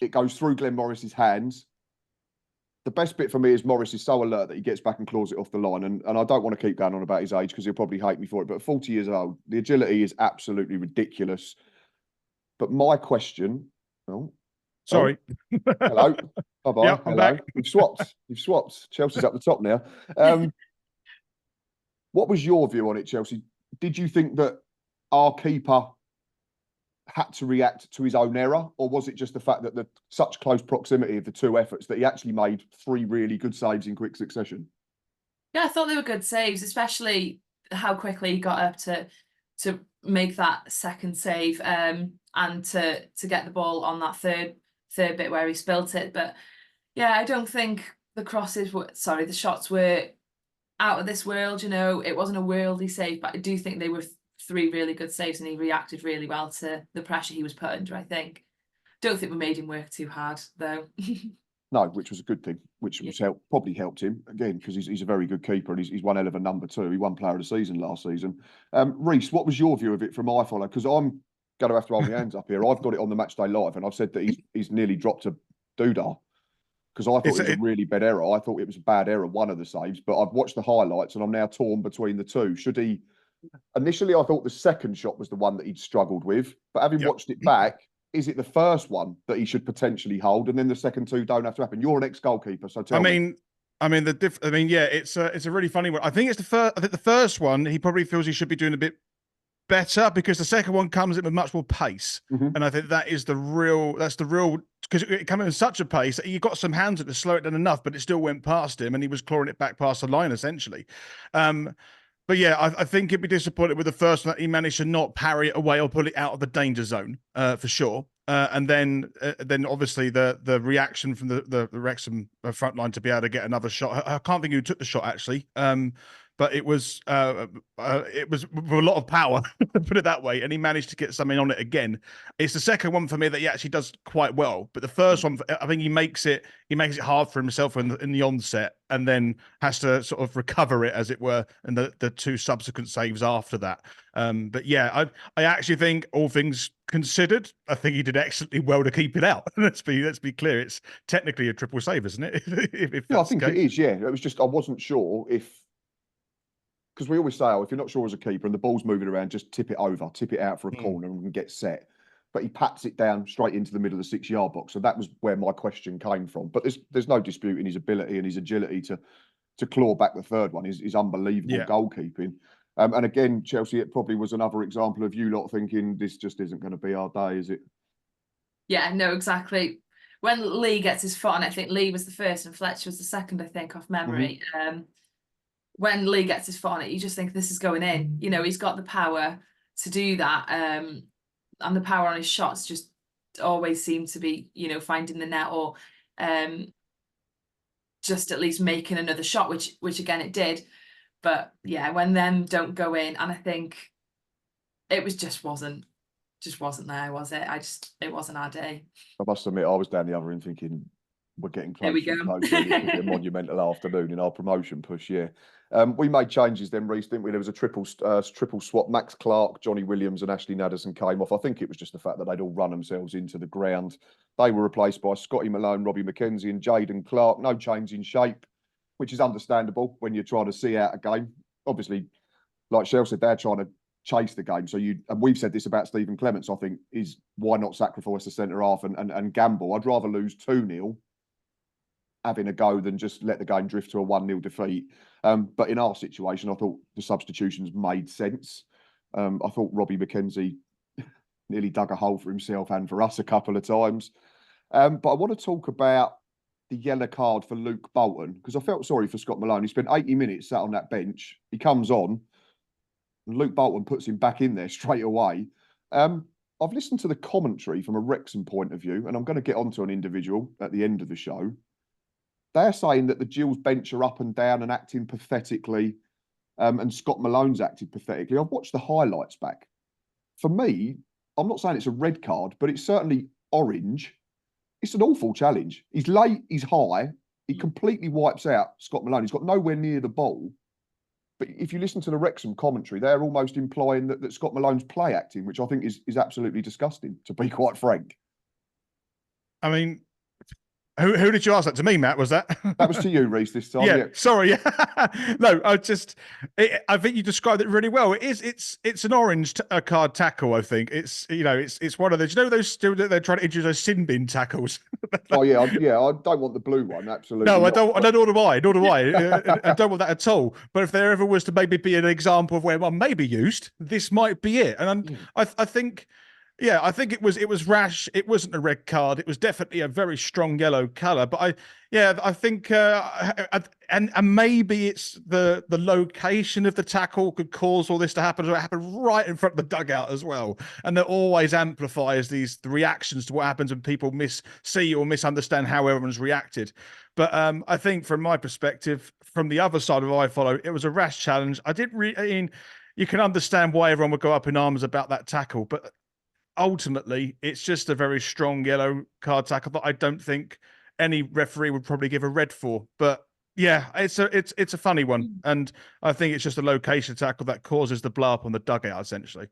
It goes through Glenn Morris's hands. the best bit for me is Morris is so alert that he gets back and claws it off the line. And I don't want to keep going on about his age because he'll probably hate me for it. But at 40 years old, the agility is absolutely ridiculous. But my question, sorry. Hello. Bye-bye. Yep, I'm hello. back. You've swapped. Chelsea's up the top now. What was your view on it, Chelsea? Did you think that our keeper had to react to his own error, or was it just the fact that the such close proximity of the two efforts that he actually made 3 really good saves in quick succession? Yeah, I thought they were good saves, especially how quickly he got up to make that second save, and to get the ball on that third bit where he spilt it. But yeah, I don't think the shots were out of this world. You know, it wasn't a worldly save, but I do think they were 3 really good saves, and he reacted really well to the pressure he was put under, I think. Don't think we made him work too hard, though. No, which was a good thing, which was probably helped him, again, because he's a very good keeper and he's one hell of a number 2. He won Player of the Season last season. Reece, what was your view of it from my follow? Because I'm going to have to hold my hands up here. I've got it on the Matchday Live, and I've said that he's nearly dropped a doodah because I thought it was a really bad error. I thought it was a bad error, one of the saves, but I've watched the highlights and I'm now torn between the two. Should he... Initially, I thought the second shot was the one that he'd struggled with, but having watched it back, is it the first one that he should potentially hold, and then the second 2 don't have to happen? You're an ex-goalkeeper, so tell me. Yeah, it's a really funny one. I think it's the first. I think the first one he probably feels he should be doing a bit better, because the second one comes in with much more pace, and I think that's the real because it came in such a pace that he got some hands to slow it down enough, but it still went past him, and he was clawing it back past the line essentially. But yeah, I think he'd be disappointed with the first one that he managed to not parry it away or pull it out of the danger zone, for sure. And then obviously the reaction from the Wrexham front line to be able to get another shot. I can't think who took the shot actually, but it was with a lot of power, put it that way, and he managed to get something on it again. It's the second one for me that he actually does quite well, but the first one, I think he makes it hard for himself in the onset, and then has to sort of recover it, as it were, and the 2 subsequent saves after that. But yeah, I actually think, all things considered, I think he did excellently well to keep it out. Let's be clear, it's technically a triple save, isn't it? I think it is. Yeah, it was just I wasn't sure if, because we always say, if you're not sure as a keeper and the ball's moving around, just tip it over, tip it out for a corner and get set. But he pats it down straight into the middle of the 6-yard box. So that was where my question came from. But there's no disputing his ability and his agility to claw back the third one. Is unbelievable goalkeeping. And again, Chelsea, it probably was another example of you lot thinking this just isn't going to be our day, is it? Yeah, no, exactly. When Lee gets his foot on, I think Lee was the first and Fletcher was the second, I think, off memory. When Lee gets his foot on it, you just think this is going in. You know, he's got the power to do that. And the power on his shots just always seem to be, you know, finding the net, or just at least making another shot, which again it did. But yeah, when them don't go in, and I think it was just wasn't there, was it? It wasn't our day. I must admit, I was down the other end thinking, we're getting closer and closer. This could be a monumental afternoon in our promotion push. Yeah, we made changes then, Reece, didn't we? There was a triple swap. Max Clark, Johnny Williams, and Ashley Naderson came off. I think it was just the fact that they'd all run themselves into the ground. They were replaced by Scotty Malone, Robbie McKenzie, and Jaden Clark. No change in shape, which is understandable when you're trying to see out a game. Obviously, like Shell said, they're trying to chase the game. So and we've said this about Stephen Clements, I think, is why not sacrifice the centre half and gamble? I'd rather lose 2-0 having a go than just let the game drift to a 1-0 defeat. But in our situation, I thought the substitutions made sense. I thought Robbie McKenzie nearly dug a hole for himself and for us a couple of times. But I want to talk about the yellow card for Luke Bolton, because I felt sorry for Scott Malone. He spent 80 minutes sat on that bench. He comes on, and Luke Bolton puts him back in there straight away. I've listened to the commentary from a Wrexham point of view, and I'm going to get onto an individual at the end of the show. They're saying that the Gills bench are up and down and acting pathetically, and Scott Malone's acted pathetically. I've watched the highlights back. For me, I'm not saying it's a red card, but it's certainly orange. It's an awful challenge. He's late, he's high, he completely wipes out Scott Malone. He's got nowhere near the ball. But if you listen to the Wrexham commentary, they're almost implying that Scott Malone's play acting, which I think is absolutely disgusting, to be quite frank. I mean, Who did you ask that to me, Matt? Was that? That was to you, Reece, this time. Yeah. Sorry. No, I think you described it really well. It's an orange card tackle. I think it's one of those. You know those still that they're trying to introduce those sin bin tackles. Oh yeah, I don't want the blue one. Absolutely. No, I not. don't. Nor do I. Nor do I. I don't want that at all. But if there ever was to maybe be an example of where one may be used, this might be it. And I think. Yeah, I think it was rash. It wasn't a red card. It was definitely a very strong yellow colour. But I think and maybe it's the location of the tackle could cause all this to happen. It happened right in front of the dugout as well, and that always amplifies the reactions to what happens when people see or misunderstand how everyone's reacted. But I think from my perspective, from the other side of iFollow, it was a rash challenge. I mean, you can understand why everyone would go up in arms about that tackle, but ultimately, it's just a very strong yellow card tackle that I don't think any referee would probably give a red for. But yeah, it's a funny one, and I think it's just a location tackle that causes the blow up on the dugout essentially.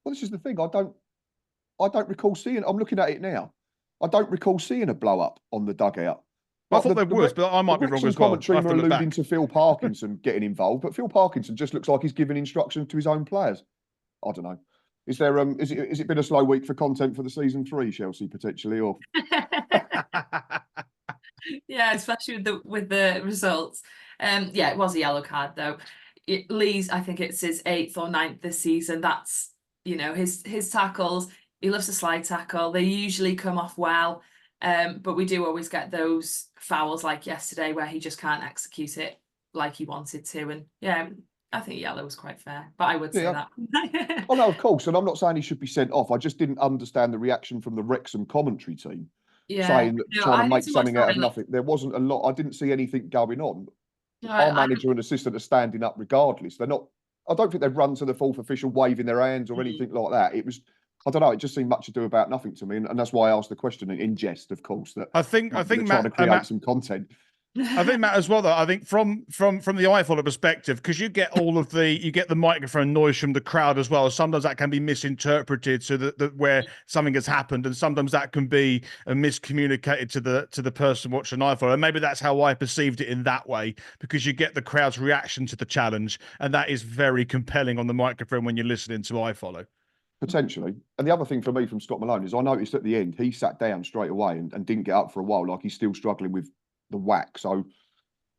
Well, this is the thing. I don't recall seeing. I'm looking at it now. I don't recall seeing a blow up on the dugout. I thought there was, but I might be wrong as well. Commentary were alluding to Phil Parkinson getting involved, but Phil Parkinson just looks like he's giving instructions to his own players. I don't know. Is it been a slow week for content for the season 3, Chelsea, potentially, or? Yeah, especially with the results. Yeah, it was a yellow card though. Lee's, I think it's his 8th or 9th this season. That's his tackles. He loves a slide tackle. They usually come off well, but we do always get those fouls like yesterday where he just can't execute it like he wanted to. And yeah, I think yellow was quite fair, but I would say that. Oh no, of course, and I'm not saying he should be sent off. I just didn't understand the reaction from the Wrexham commentary team, saying that trying to make something out of nothing. There wasn't a lot. I didn't see anything going on. Our manager and assistant are standing up regardless. They're not. I don't think they've run to the fourth official waving their hands or anything like that. It was. I don't know. It just seemed much ado about nothing to me, and that's why I asked the question in jest, of course. That I think Matt, trying to create some content. I think Matt as well, though. I think from the iFollow perspective, because you get the microphone noise from the crowd as well. Sometimes that can be misinterpreted, so that where something has happened, and sometimes that can be miscommunicated to the person watching iFollow. And maybe that's how I perceived it in that way, because you get the crowd's reaction to the challenge, and that is very compelling on the microphone when you're listening to iFollow. Potentially. And the other thing for me from Scott Malone is I noticed at the end he sat down straight away and didn't get up for a while, like he's still struggling with the whack. So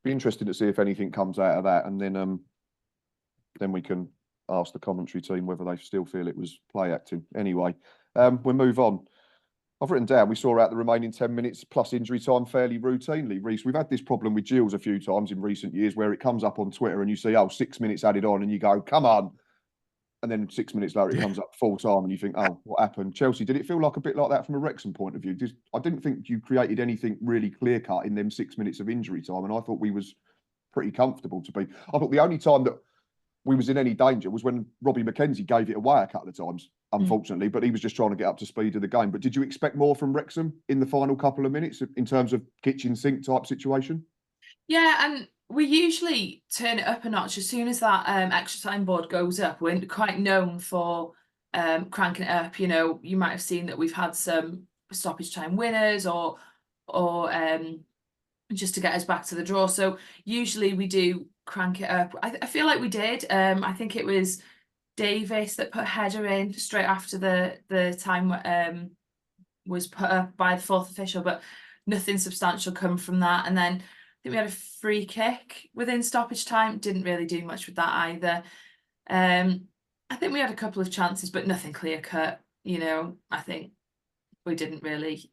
be interested to see if anything comes out of that, and then we can ask the commentary team whether they still feel it was play acting. Anyway, we'll move on. I've written down we saw out the remaining 10 minutes plus injury time fairly routinely. Reece, we've had this problem with Gills a few times in recent years where it comes up on Twitter and you see 6 minutes added on and you go, come on. And then 6 minutes later, it comes up full time and you think, oh, what happened? Chelsea, did it feel like a bit like that from a Wrexham point of view? I didn't think you created anything really clear-cut in them 6 minutes of injury time, and I thought we was pretty comfortable to be. I thought the only time that we was in any danger was when Robbie McKenzie gave it away a couple of times, unfortunately, but he was just trying to get up to speed of the game. But did you expect more from Wrexham in the final couple of minutes in terms of kitchen sink type situation? Yeah, and we usually turn it up a notch as soon as that extra time board goes up. We're quite known for cranking it up. You might have seen that we've had some stoppage time winners or just to get us back to the draw. So usually we do crank it up. I feel like we did. I think it was Davis that put a header in straight after the time was put up by the fourth official, but nothing substantial come from that. And then I think we had a free kick within stoppage time. Didn't really do much with that either. I think we had a couple of chances, but nothing clear cut. I think we didn't really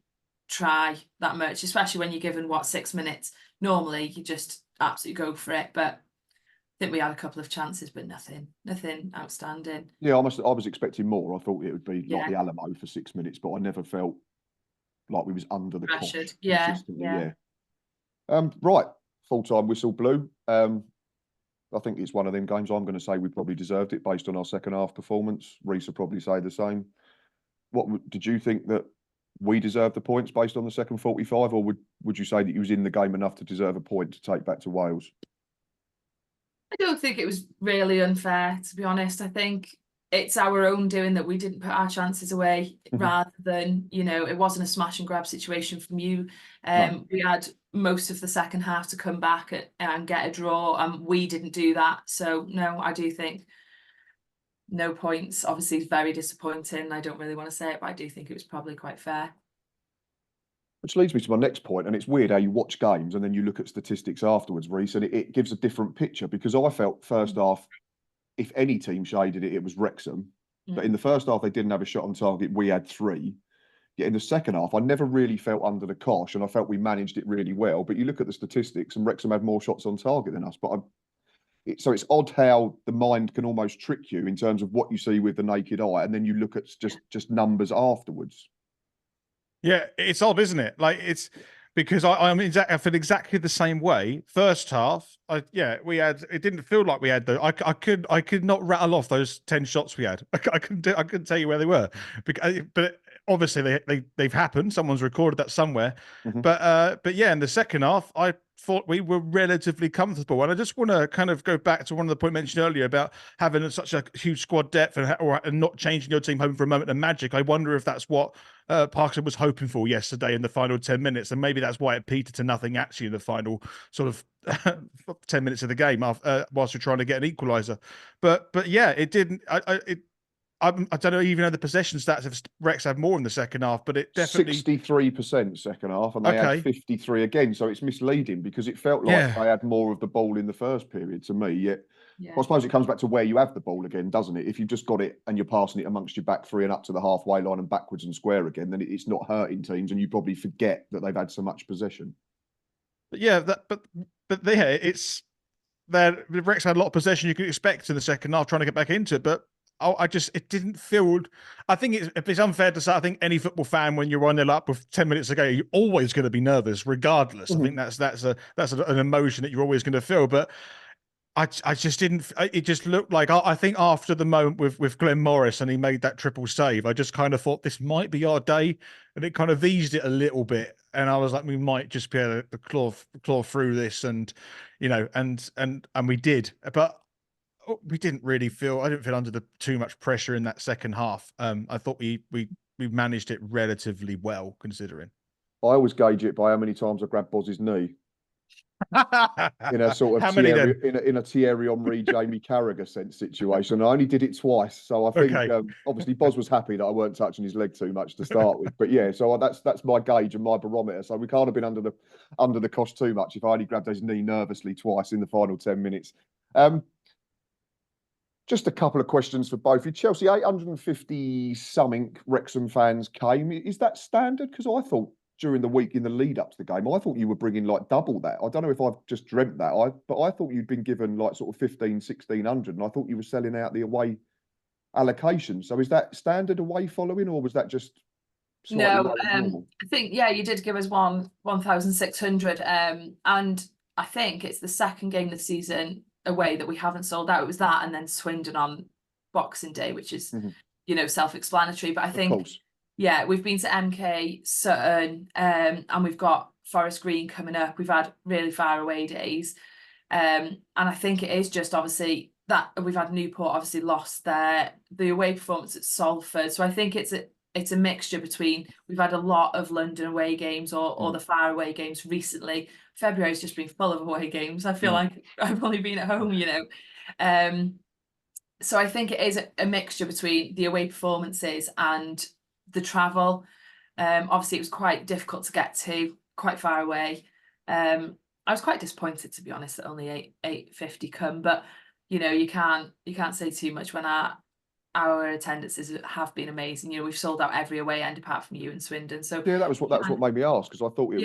try that much, especially when you're given 6 minutes. Normally, you just absolutely go for it. But I think we had a couple of chances, but nothing outstanding. Yeah, I was expecting more. I thought it would be like the Alamo for 6 minutes, but I never felt like we was under the cosh. Yeah. Right, full-time whistle blew. I think it's one of them games I'm going to say we probably deserved it based on our second half performance. Reece will probably say the same. What did you think that we deserved the points based on the second 45, or would you say that you was in the game enough to deserve a point to take back to Wales? I don't think it was really unfair, to be honest. I think it's our own doing that we didn't put our chances away, rather than, you know, it wasn't a smash and grab situation from you. No. We had most of the second half to come back and get a draw, and we didn't do that. So no, I do think no points. Obviously, it's very disappointing. I don't really want to say it, but I do think it was probably quite fair. Which leads me to my next point, and it's weird how you watch games and then you look at statistics afterwards, Reece, and it gives a different picture, because I felt first half, if any team shaded it, it was Wrexham. But in the first half, they didn't have a shot on target. We had 3. Yet in the second half, I never really felt under the cosh, and I felt we managed it really well. But you look at the statistics, and Wrexham had more shots on target than us. But so it's odd how the mind can almost trick you in terms of what you see with the naked eye, and then you look at just numbers afterwards. Yeah, it's odd, isn't it? Like, it's because I feel exactly the same way. First half, we had. It didn't feel like we had the. I could not rattle off those 10 shots we had. I couldn't tell you where they were, but obviously they've happened. Someone's recorded that somewhere. But yeah, in the second half, I thought we were relatively comfortable. And I just want to kind of go back to one of the points mentioned earlier about having such a huge squad depth and not changing your team home for a moment of magic. I wonder if that's what Parkinson was hoping for yesterday in the final 10 minutes. And maybe that's why it petered to nothing actually in the final sort of 10 minutes of the game whilst we're trying to get an equaliser. But yeah, it didn't. I don't know even know the possession stats if Rex had more in the second half, but it definitely 63% second half, and they had 53 again. So it's misleading because it felt like they had more of the ball in the first period to me. Yet I suppose it comes back to where you have the ball again, doesn't it? If you've just got it and you're passing it amongst your back 3 and up to the halfway line and backwards and square again, then it's not hurting teams, and you probably forget that they've had so much possession. But yeah, but there it's there. Rex had a lot of possession you could expect in the second half, trying to get back into it, but it didn't feel. I think it's unfair to say. I think any football fan, when you're 1-0 up with 10 minutes to go, you're always going to be nervous, regardless. I think that's an emotion that you're always going to feel. But I just didn't. It just looked like I think after the moment with Glenn Morris and he made that triple save, I just kind of thought this might be our day, and it kind of eased it a little bit. And I was like, we might just be able to claw through this, and you know, and we did, but. We didn't really feel. I didn't feel under too much pressure in that second half. I thought we managed it relatively well, considering. I always gauge it by how many times I grabbed Boz's knee. In a sort of in a Thierry Henry, Jamie Carragher sense situation. I only did it twice, so I think obviously Boz was happy that I weren't touching his leg too much to start with. But yeah, so that's my gauge and my barometer. So we can't have been under the cosh too much if I only grabbed his knee nervously twice in the final 10 minutes. Just a couple of questions for both of you. Chelsea, 850 something Wrexham fans came. Is that standard? Because I thought during the week in the lead up to the game, I thought you were bringing like double that. I don't know if I've just dreamt that. But I thought you'd been given like sort of 1,600, and I thought you were selling out the away allocation. So is that standard away following, or was that just no? I think you did give us 1,600, and I think it's the second game this season away that we haven't sold out. It was that, and then Swindon on Boxing Day, which is you know, self-explanatory. But I think we've been to MK, Sutton, and we've got Forest Green coming up. We've had really far away days, and I think it is just obviously that we've had Newport obviously lost the away performance at Salford. So I think it's a mixture between, we've had a lot of London away games or the far away games recently. February's just been full of away games. I feel like I've only been at home, you know. So I think it is a mixture between the away performances and the travel. Obviously it was quite difficult to get to, quite far away. I was quite disappointed, to be honest, that only 850 come, but you know, you can't say too much when our attendances have been amazing. You know, we've sold out every away end apart from you and Swindon. So yeah, that was what made me ask, because I thought it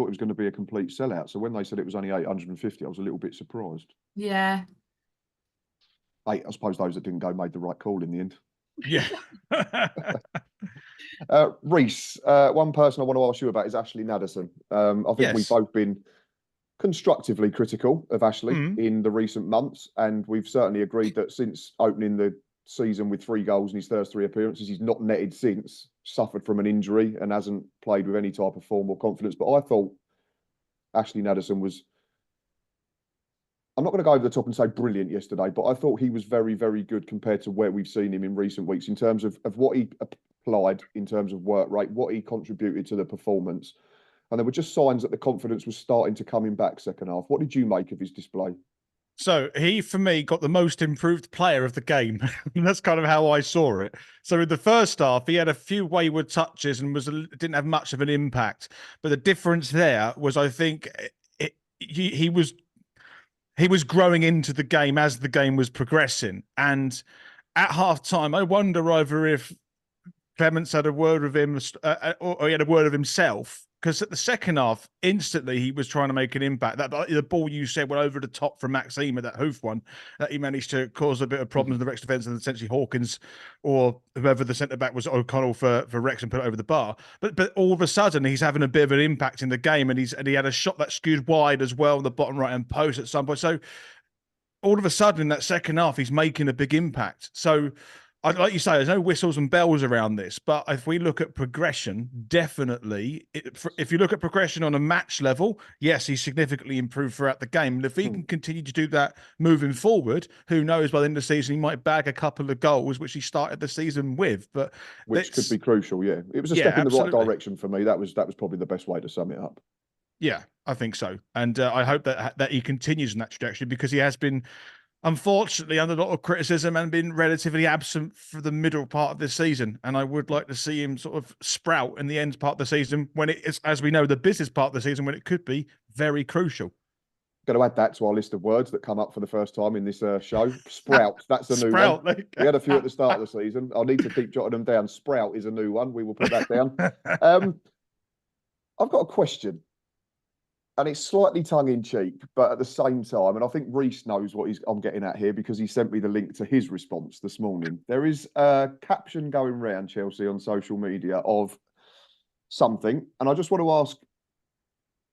was going to be a complete sellout. So when they said it was only 850, I was a little bit surprised. Yeah. I suppose those that didn't go made the right call in the end. Yeah. Reece, one person I want to ask you about is Ashley Nadesan. I think we've both been constructively critical of Ashley in the recent months, and we've certainly agreed that since opening the season with 3 goals in his first 3 appearances, he's not netted since, suffered from an injury and hasn't played with any type of form or confidence. But I thought Ashley Nadesan was I'm not going to go over the top and say brilliant yesterday, but I thought he was very, very good compared to where we've seen him in recent weeks in terms of what he applied in terms of work rate, what he contributed to the performance. And there were just signs that the confidence was starting to come in back second half. What did you make of his display? So he, for me, got the most improved player of the game. And that's kind of how I saw it. So in the first half, he had a few wayward touches and didn't have much of an impact. But the difference there was, I think, he was growing into the game as the game was progressing. And at half time, I wonder either if Clements had a word with him or he had a word of himself. Because at the second half, instantly he was trying to make an impact. The ball you said went over the top from Maxime at that hoof one, that he managed to cause a bit of problems in the Wrexham defence, and essentially Hawkins or whoever the centre back was, O'Connell for Wrexham, put it over the bar. But all of a sudden he's having a bit of an impact in the game, and he had a shot that skewed wide as well on the bottom right hand post at some point. So all of a sudden in that second half he's making a big impact. So, like you say, there's no whistles and bells around this, but if we look at progression, definitely, if you look at progression on a match level, yes, he's significantly improved throughout the game. And if he can continue to do that moving forward, who knows, by the end of the season, he might bag a couple of goals, which he started the season with. But which could be crucial, yeah. It was a step in the right direction for me. That was probably the best way to sum it up. Yeah, I think so. And I hope that he continues in that trajectory, because he has been, unfortunately, under a lot of criticism and been relatively absent for the middle part of this season. And I would like to see him sort of sprout in the end part of the season, when it is, as we know, the business part of the season, when it could be very crucial. Going to add that to our list of words that come up for the first time in this show. Sprout. That's a new one. We had a few at the start of the season. I'll need to keep jotting them down. Sprout is a new one. We will put that down. I've got a question. And it's slightly tongue-in-cheek, but at the same time, and I think Reese knows what I'm getting at here, because he sent me the link to his response this morning. There is a caption going around Chelsea on social media of something, and I just want to ask,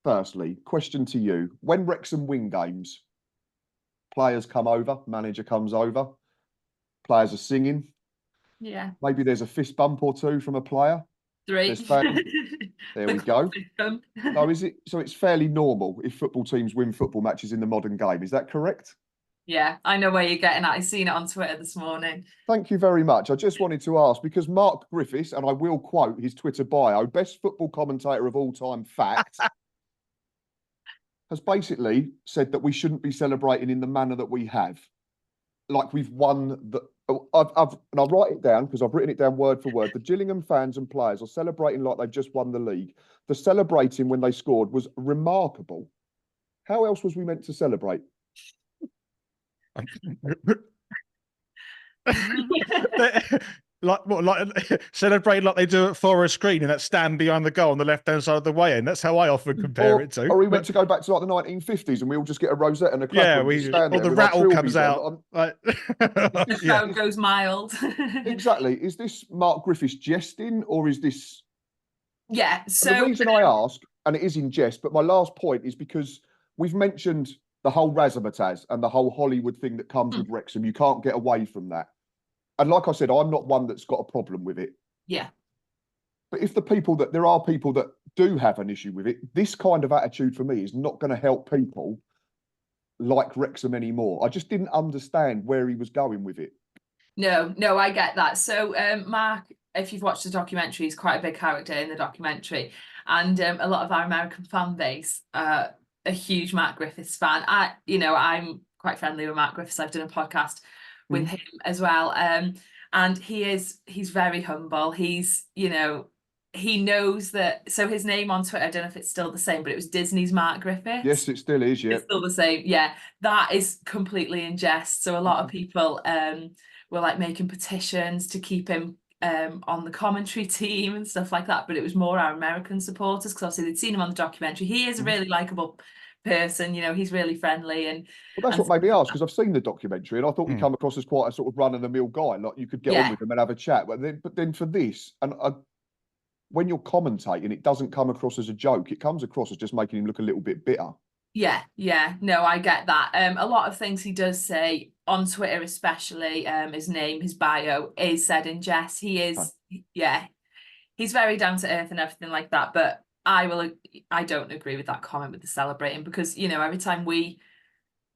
firstly, question to you. When Wrexham win games, players come over, manager comes over, players are singing. Yeah. Maybe there's a fist bump or two from a player. 3. There we go. So it's fairly normal if football teams win football matches in the modern game. Is that correct? Yeah, I know where you're getting at. I've seen it on Twitter this morning. Thank you very much. I just wanted to ask, because Mark Griffiths, and I will quote his Twitter bio, best football commentator of all time, fact, has basically said that we shouldn't be celebrating in the manner that we have. Like we've won the... and I'll write it down, because I've written it down word for word. The Gillingham fans and players are celebrating like they've just won the league. The celebrating when they scored was remarkable. How else was we meant to celebrate? Like celebrate like they do at Forest Green in that stand behind the goal on the left-hand side of the way in. That's how I often compare it to. Or we meant to go back to like the 1950s and we all just get a rosette and a clap. Yeah, or the rattle comes out. The phone goes mild. Exactly. Is this Mark Griffiths jesting, or is this... Yeah, so... And the reason I ask, and it is in jest, but my last point is because we've mentioned the whole razzmatazz and the whole Hollywood thing that comes with Wrexham. You can't get away from that. And like I said, I'm not one that's got a problem with it. Yeah. But if there are people that do have an issue with it, this kind of attitude for me is not going to help people like Wrexham anymore. I just didn't understand where he was going with it. No, I get that. So Mark, if you've watched the documentary, he's quite a big character in the documentary. And a lot of our American fan base are a huge Mark Griffiths fan. I'm quite friendly with Mark Griffiths. I've done a podcast with him as well. And he's very humble. He's, he knows that. So his name on Twitter, I don't know if it's still the same, but it was Disney's Mark Griffiths. Yes, it still is. Yeah, it's still the same. Yeah, that is completely in jest. So a lot of people were like making petitions to keep him on the commentary team and stuff like that. But it was more our American supporters, because obviously they'd seen him on the documentary. He is a really likable person, he's really friendly. And well, that's what made me ask, because I've seen the documentary and I thought he come across as quite a sort of run-of-the-mill guy, like you could get on with him and have a chat. But then for this, and when you're commentating, it doesn't come across as a joke. It comes across as just making him look a little bit bitter. Yeah, no, I get that. A lot of things he does say on Twitter, especially his name, his bio, is said in jest. He is, he's very down to earth and everything like that. But I don't agree with that comment with the celebrating, because every time we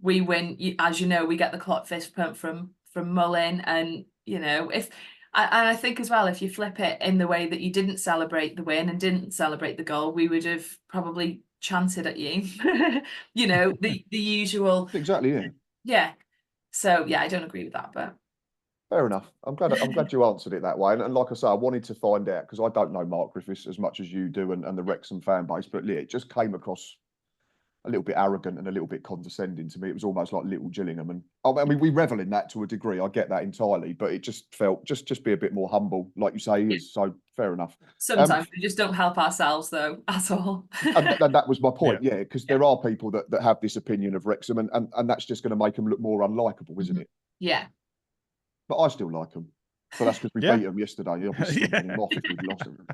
we win, as you know, we get the clock fist pump from Mullin, and you know, and I think as well, if you flip it in the way that you didn't celebrate the win and didn't celebrate the goal, we would have probably chanted at you. You know, the usual. Exactly, yeah. Yeah. So yeah, I don't agree with that, but fair enough. I'm glad you answered it that way. And like I say, I wanted to find out because I don't know Mark Griffiths as much as you do and the Wrexham fan base, but yeah, it just came across a little bit arrogant and a little bit condescending to me. It was almost like little Gillingham. And I mean, we revel in that to a degree. I get that entirely, but it just felt just be a bit more humble, like you say he is. So fair enough. Sometimes we just don't help ourselves though at all. and that was my point, yeah, because there are people that have this opinion of Wrexham, and that's just going to make them look more unlikable, isn't it? Yeah. But I still like them. So that's because we beat them yesterday. Obviously, off if we'd lost them.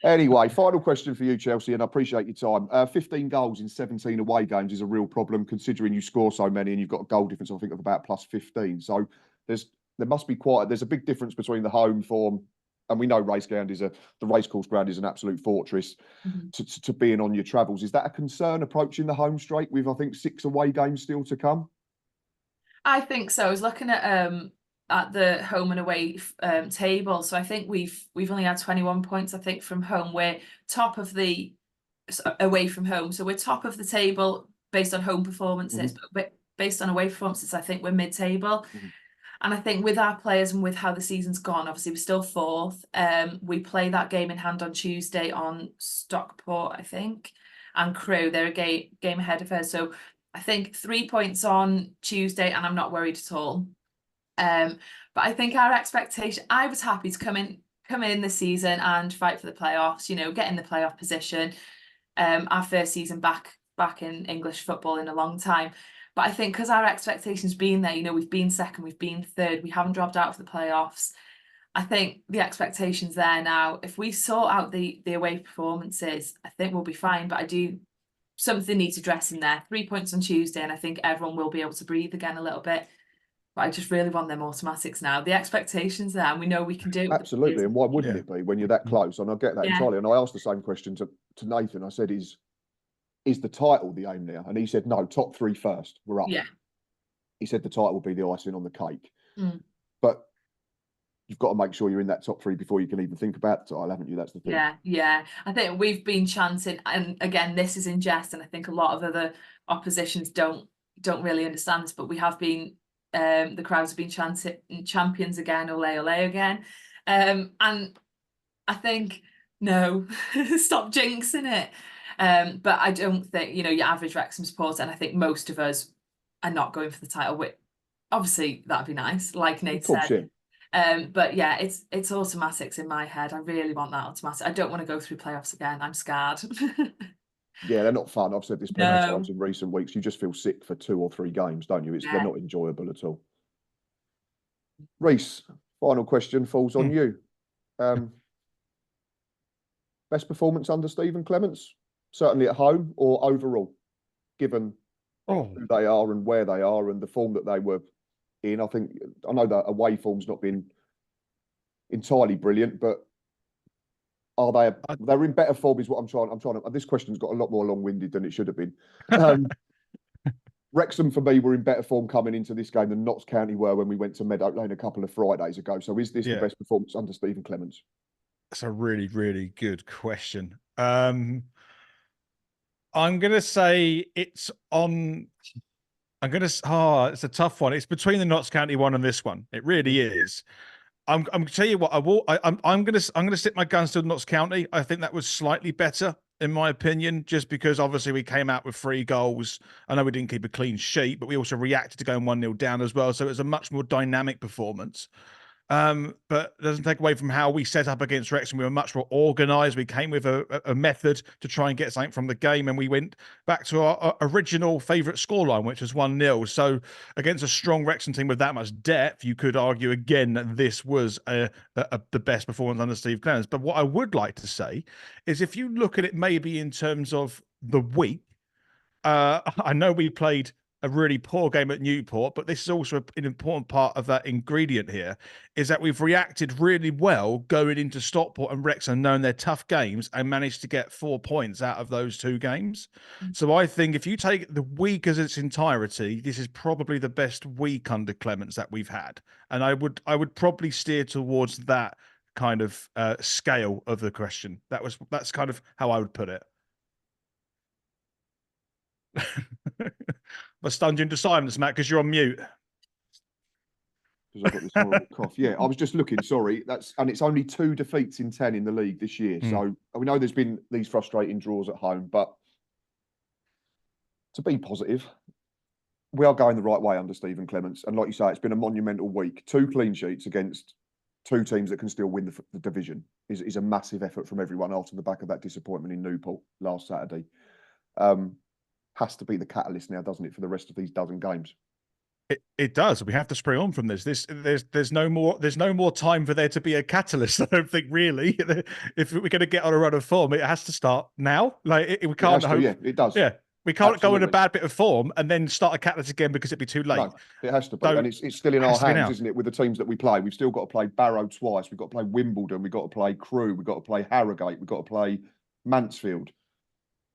Anyway, final question for you, Chelsea, and I appreciate your time. 15 goals in 17 away games is a real problem, considering you score so many and you've got a goal difference, I think, of about plus 15. So there must be there's a big difference between the home form, and we know the racecourse ground is an absolute fortress, to being on your travels. Is that a concern approaching the home straight with, I think, 6 away games still to come? I think so. I was looking at the home and away table. So I think we've only had 21 points, I think, from home. We're top of the away from home. So we're top of the table based on home performances, but based on away performances, I think we're mid-table. And I think with our players and with how the season's gone, obviously we're still 4th. We play that game in hand on Tuesday on Stockport, I think, and Crewe. They're a game ahead of us. So I think 3 points on Tuesday, and I'm not worried at all. But I think our expectation, I was happy to come in this season and fight for the playoffs, you know, get in the playoff position. Our first season back in English football in a long time. But I think because our expectations been there, you know, we've been 2nd, we've been 3rd, we haven't dropped out of the playoffs. I think the expectation's there now. If we sort out the away performances, I think we'll be fine. But something needs addressing there. 3 points on Tuesday, and I think everyone will be able to breathe again a little bit. But I just really want them automatics now. The expectations there, and we know we can do it. Absolutely, and why wouldn't it be when you're that close? And I get that entirely. And I asked the same question to Nathan. I said, "Is the title the aim now?" And he said, "No, top 3 first. We're up." Yeah. He said the title will be the icing on the cake. But you've got to make sure you're in that top 3 before you can even think about the title, haven't you? That's the thing. Yeah. I think we've been chanting, and again, this is in jest, and I think a lot of other oppositions don't really understand this, but we have been. The crowds have been chanting champions again, ole ole again, and I think no, stop jinxing it. But I don't think, you know, your average Wrexham supporter, and I think most of us are not going for the title. Obviously that'd be nice, like Nate said. But yeah, it's automatics in my head. I really want that automatic. I don't want to go through playoffs again. I'm scared. Yeah, they're not fun. I've said this plenty of times in recent weeks. You just feel sick for 2 or 3 games, don't you? They're not enjoyable at all. Reese, final question falls on you. Best performance under Stephen Clements, certainly at home or overall, given who they are and where they are and the form that they were in. I know that away form's not been entirely brilliant, but they're in better form is what I'm trying to. This question's got a lot more long-winded than it should have been. Wrexham, for me, were in better form coming into this game than Notts County were when we went to Meadow Lane a couple of Fridays ago. So is this the best performance under Stephen Clements? That's a really, really good question. I'm going to say it's on. It's a tough one. It's between the Notts County one and this one. It really is. I'm going to tell you what. I'm going to stick my guns to Notts County. I think that was slightly better in my opinion, just because obviously we came out with 3 goals. I know we didn't keep a clean sheet, but we also reacted to going 1-0 down as well. So it was a much more dynamic performance. But it doesn't take away from how we set up against Wrexham. We were much more organised. We came with a method to try and get something from the game, and we went back to our original favourite scoreline, which was 1-0. So against a strong Wrexham team with that much depth, you could argue again that this was the best performance under Steve Clements. But what I would like to say is, if you look at it maybe in terms of the week, I know we played a really poor game at Newport, but this is also an important part of that ingredient here, is that we've reacted really well going into Stockport and Wrexham, knowing they're tough games, and managed to get 4 points out of those 2 games. So I think if you take the week as its entirety, this is probably the best week under Clements that we've had. And I would probably steer towards that kind of scale of the question. That's kind of how I would put it. I stunned you into silence, Matt, because you're on mute. Because I've got this horrible cough. Yeah, I was just looking. Sorry, and it's only 2 defeats in 10 in the league this year. So we know there's been these frustrating draws at home, but to be positive, we are going the right way under Stephen Clements. And like you say, it's been a monumental week. 2 clean sheets against 2 teams that can still win the division is a massive effort from everyone after the back of that disappointment in Newport last Saturday. Has to be the catalyst now, doesn't it, for the rest of these dozen games? It does. We have to spring on from this. There's no more time for there to be a catalyst. I don't think, really. If we're going to get on a run of form, it has to start now. Like we can't. Yeah, it does. Yeah, we can't Absolutely. go in a bad bit of form and then start a catalyst again because it'd be too late. No, it has to be, and it's still in our hands, isn't it? With the teams that we play, we've still got to play Barrow twice. We've got to play Wimbledon. We've got to play Crewe. We've got to play Harrogate. We've got to play Mansfield.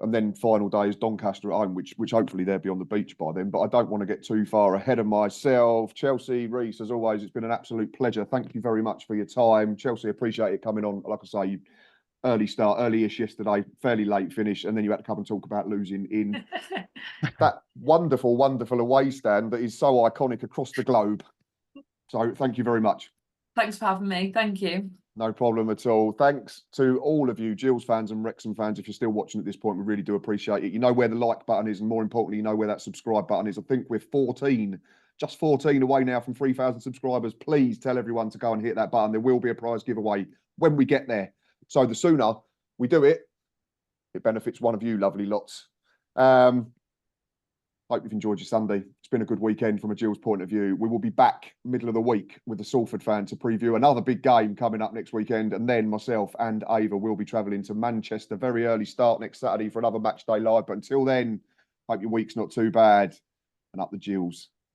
And then final day is Doncaster at home, which hopefully they'll be on the beach by then. But I don't want to get too far ahead of myself. Chelsea, Reese, as always, it's been an absolute pleasure. Thank you very much for your time. Chelsea, appreciate it coming on. Like I say, early start, early-ish yesterday, fairly late finish, and then you had to come and talk about losing in that wonderful, wonderful away stand that is so iconic across the globe. So thank you very much. Thanks for having me. Thank you. No problem at all. Thanks to all of you, Gills fans and Wrexham fans. If you're still watching at this point, we really do appreciate it. You know where the like button is, and more importantly, you know where that subscribe button is. I think we're 14, just 14 away now from 3,000 subscribers. Please tell everyone to go and hit that button. There will be a prize giveaway when we get there. So the sooner we do it, it benefits one of you lovely lots. Hope you've enjoyed your Sunday. It's been a good weekend from a Gills point of view. We will be back middle of the week with the Salford fan to preview another big game coming up next weekend. And then myself and Ava will be travelling to Manchester, very early start next Saturday for another match day live. But until then, hope your week's not too bad, and up the Gills.